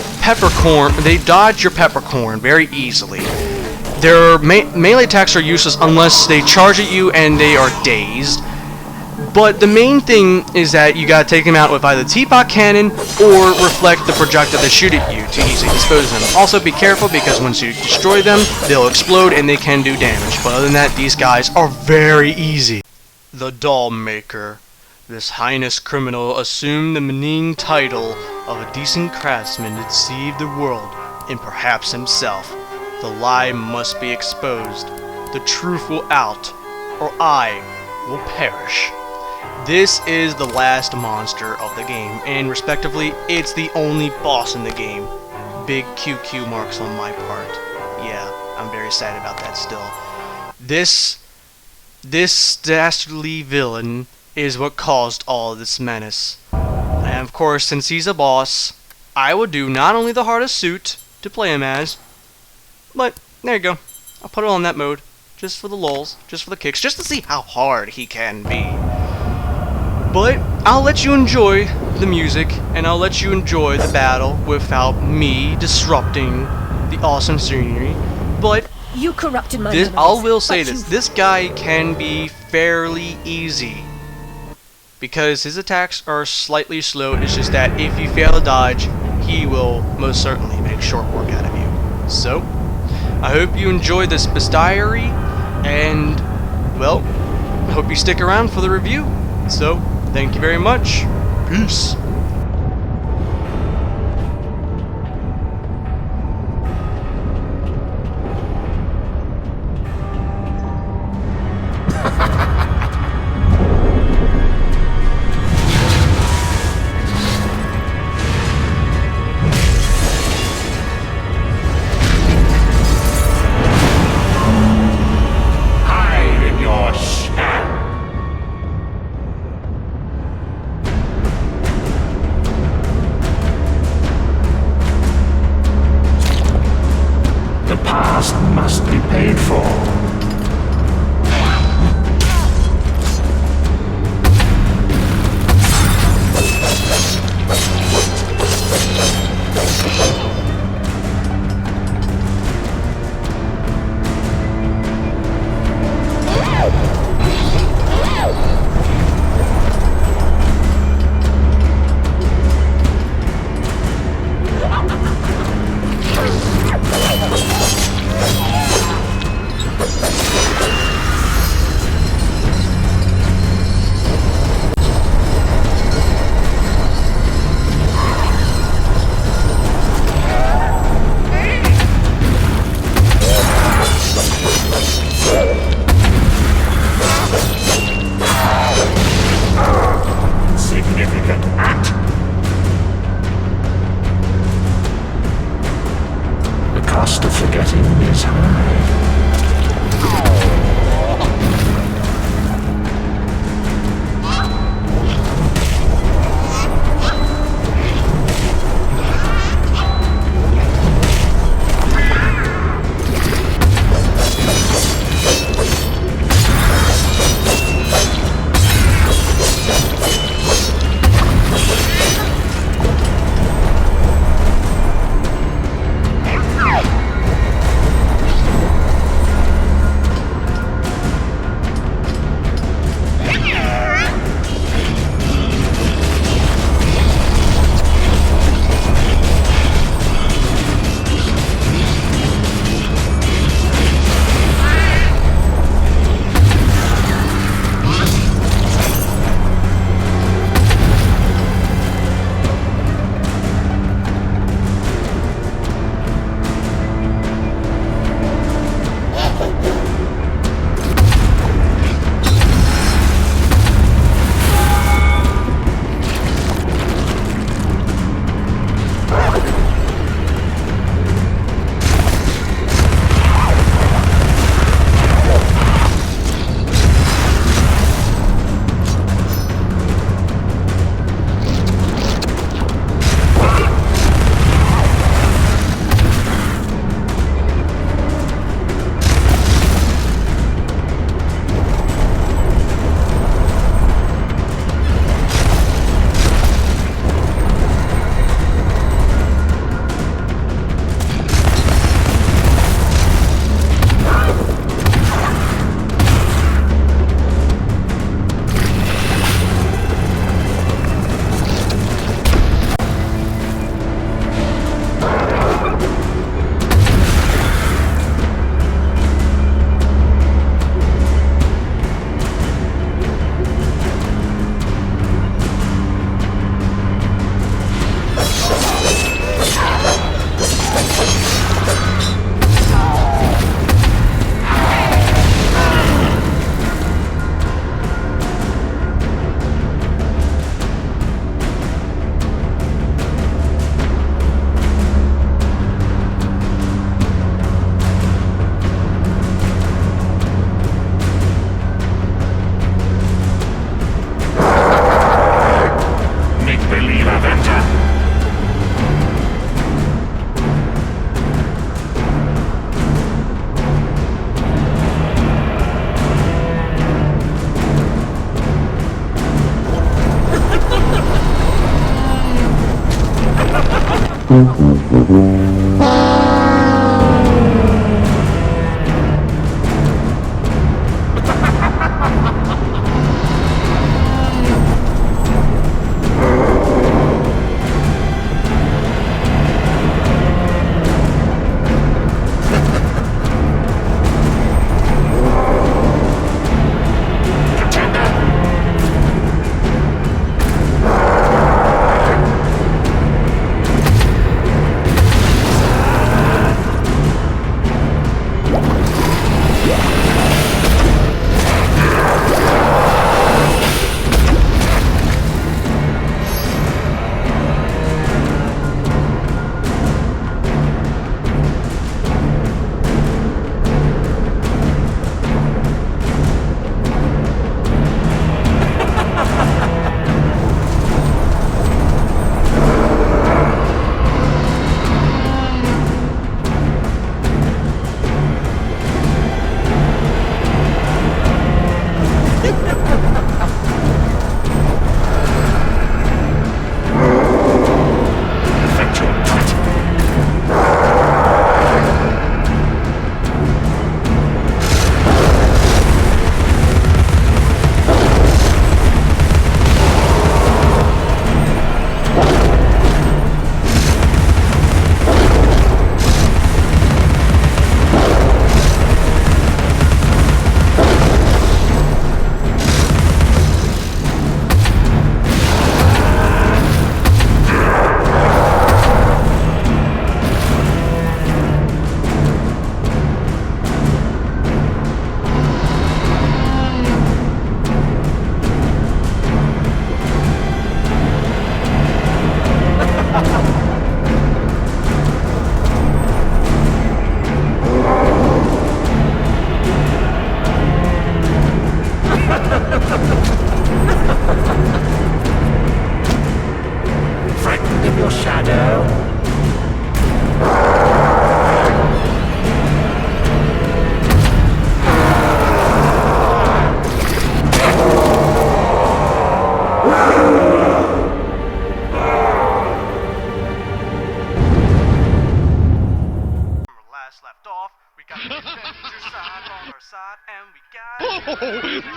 your peppercorn very easily. Their melee attacks are useless unless they charge at you and they are dazed. But the main thing is that you gotta take them out with either teapot cannon or reflect the projectile they shoot at you to easily dispose of them. Also be careful because once you destroy them, they'll explode and they can do damage. But other than that, these guys are very easy. The Doll Maker. This heinous criminal assumed the meaning title of a decent craftsman to deceive the world and perhaps himself. The lie must be exposed. The truth will out, or I will perish. This is the last monster of the game, and respectively, it's the only boss in the game. Big QQ marks on my part. Yeah, I'm very sad about that still. This dastardly villain is what caused all this menace. And of course, since he's a boss, I will do not only the hardest suit to play him as, but there you go. I'll put it on that mode, just for the lulz, just for the kicks, just to see how hard he can be. But I'll let you enjoy the music, and I'll let you enjoy the battle without me disrupting the awesome scenery. But you corrupted my this, memories, I will say but this: this guy can be fairly easy because his attacks are slightly slow. It's just that if you fail to dodge, he will most certainly make short work out of you. So, I hope you enjoyed this Bestiary, and well, I hope you stick around for the review. So, thank you very much. Peace.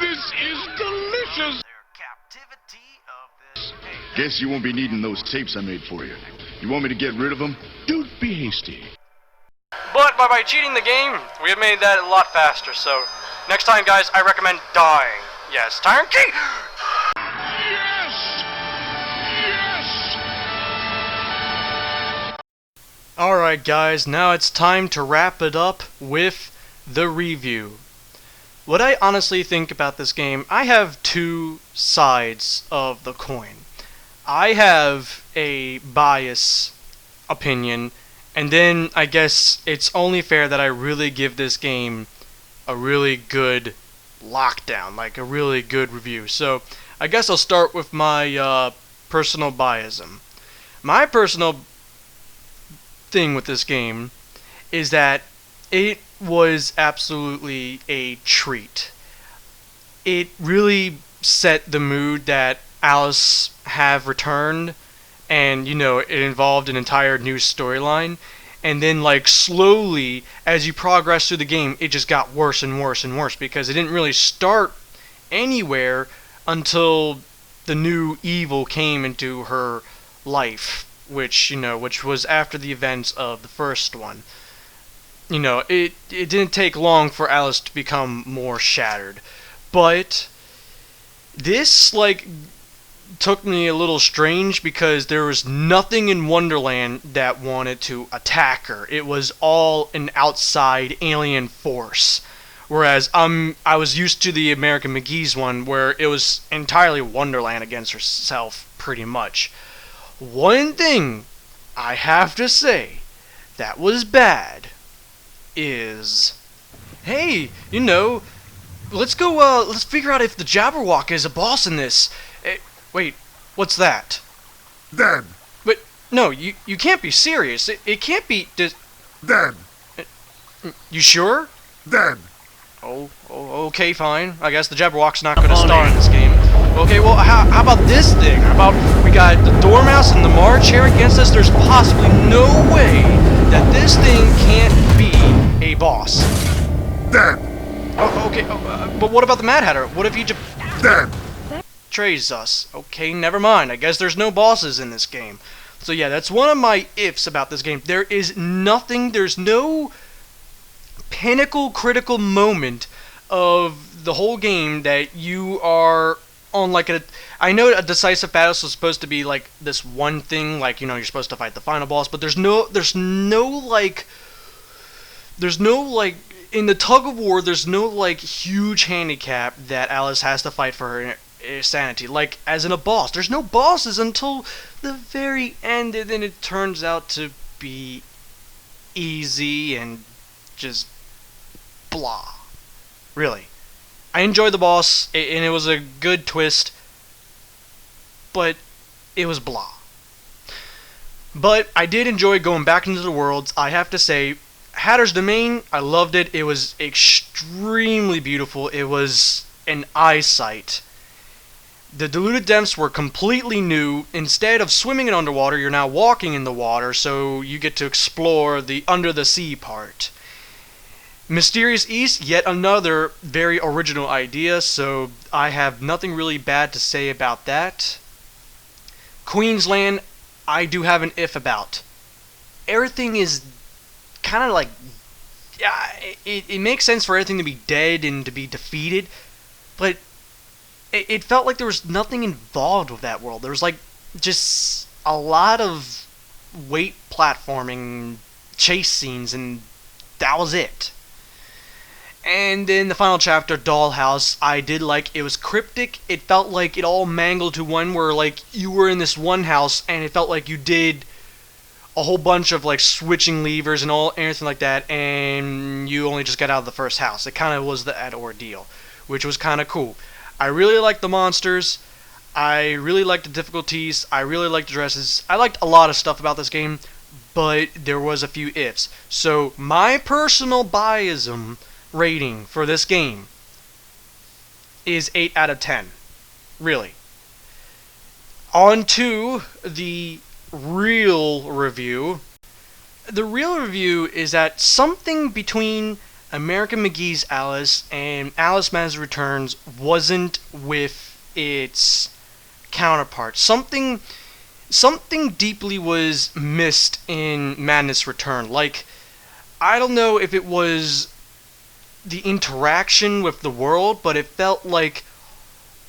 This is delicious! Guess you won't be needing those tapes I made for you. You want me to get rid of them? Don't be hasty. But by cheating the game, we have made that a lot faster, so next time, guys, I recommend dying. Yes, Tyrant Key! Yes! Yes! Alright, guys, now it's time to wrap it up with the review. What I honestly think about this game, I have two sides of the coin. I have a bias opinion, and then I guess it's only fair that I really give this game a really good lockdown, like a really good review. So I guess I'll start with my personal biasm. My personal thing with this game is that it was absolutely a treat. It really set the mood that Alice have returned, and you know, it involved an entire new storyline, and then like slowly as you progress through the game it just got worse and worse and worse, because it didn't really start anywhere until the new evil came into her life, which was after the events of the first one. You know, it didn't take long for Alice to become more shattered. But this, like, took me a little strange, because there was nothing in Wonderland that wanted to attack her. It was all an outside alien force. Whereas I was used to the American McGee's one, where it was entirely Wonderland against herself, pretty much. One thing I have to say that was bad is, hey, let's go, let's figure out if the Jabberwock is a boss in this. Wait, what's that? Dead. But, no, you can't be serious. It can't be... Dead. You sure? Dead. Oh, okay, fine. I guess the Jabberwock's not gonna star in this game. Okay, well, how about this thing? How about we got the Dormouse and the March here against us? There's possibly no way that this thing can't be a boss. Dead. Oh, okay, but what about the Mad Hatter? What if he just Dead. betrays us? Okay, never mind. I guess there's no bosses in this game. So yeah, that's one of my ifs about this game. There is nothing, there's no pinnacle critical moment of the whole game that you are on like a... I know a decisive battle is supposed to be like this one thing, like, you know, you're supposed to fight the final boss, but there's no like in the tug of war, there's no like huge handicap that Alice has to fight for her sanity. Like as in a boss, there's no bosses until the very end, and then it turns out to be easy and just blah. Really, I enjoyed the boss, and it was a good twist, but it was blah. But I did enjoy going back into the worlds. I have to say, Hatter's Domain, I loved it. It was extremely beautiful. It was an eyesight. The diluted depths were completely new. Instead of swimming in underwater, you're now walking in the water, so you get to explore the under the sea part. Mysterious East, yet another very original idea, so I have nothing really bad to say about that. Queensland, I do have an if about. Everything is kind of like... yeah, it makes sense for everything to be dead and to be defeated, but it felt like there was nothing involved with that world. There was like just a lot of weight platforming, chase scenes, and that was it. And then the final chapter, Dollhouse, I did like. It was cryptic. It felt like it all mangled to one where like you were in this one house and it felt like you did a whole bunch of like switching levers and all everything like that, and you only just got out of the first house. It kind of was that ordeal, which was kind of cool. I really liked the monsters. I really liked the difficulties. I really liked the dresses. I liked a lot of stuff about this game, but there was a few ifs. So my personal biasm rating for this game is 8 out of 10. Really. On to the real review. The real review is that something between American McGee's Alice and Alice Madness Returns wasn't with its counterpart. Something deeply was missed in Madness Return. Like, I don't know if it was the interaction with the world, but it felt like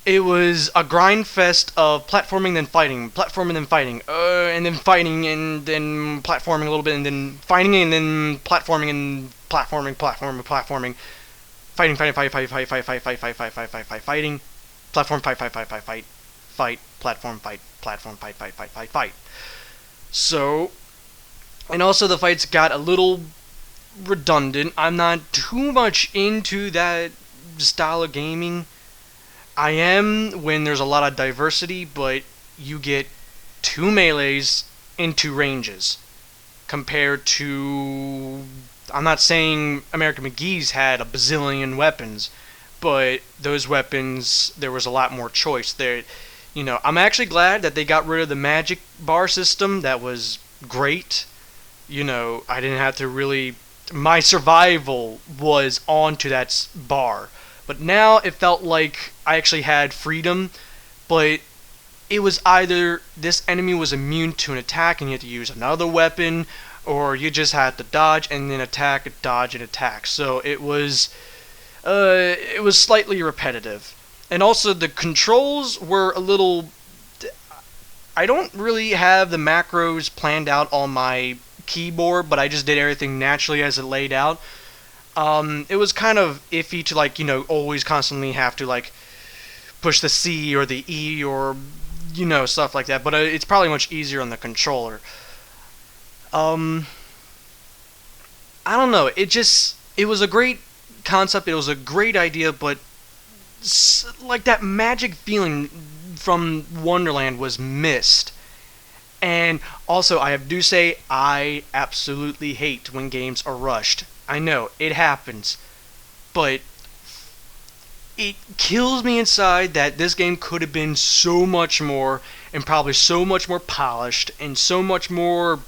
it was a grind fest of platforming, then fighting, and then fighting, and then platforming a little bit, and then fighting, and then platforming, and platforming, fighting, platform, fight, platform, fight. So, and also the fights got a little redundant. I'm not too much into that style of gaming. I am when there's a lot of diversity, but you get 2 melees and 2 ranges compared to... I'm not saying American McGee's had a bazillion weapons, but those weapons, there was a lot more choice there. You know, I'm actually glad that they got rid of the magic bar system. That was great. You know, I didn't have to really... my survival was onto that bar. But now it felt like I actually had freedom, but it was either this enemy was immune to an attack and you had to use another weapon, or you just had to dodge and then attack, dodge, and attack. So it was slightly repetitive. And also the controls were a little... I don't really have the macros planned out on my keyboard, but I just did everything naturally as it laid out. It was kind of iffy to, like, you know, always constantly have to, like, push the C or the E or, you know, stuff like that. But it's probably much easier on the controller. I don't know. It was a great concept. It was a great idea, but, like, that magic feeling from Wonderland was missed. And also, I do say, I absolutely hate when games are rushed. I know, it happens, but it kills me inside that this game could have been so much more, and probably so much more polished, and so much more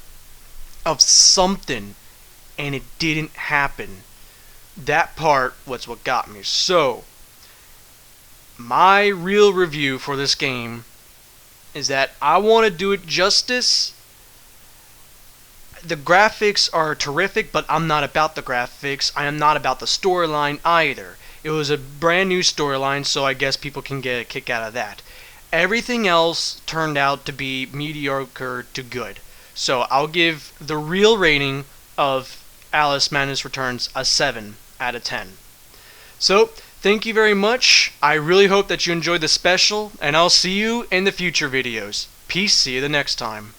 of something, and it didn't happen. That part was what got me. So, my real review for this game is that I want to do it justice. The graphics are terrific, but I'm not about the graphics. I am not about the storyline either. It was a brand new storyline, so I guess people can get a kick out of that. Everything else turned out to be mediocre to good. So I'll give the real rating of Alice Madness Returns a 7 out of 10. So, thank you very much. I really hope that you enjoyed the special, and I'll see you in the future videos. Peace, see you the next time.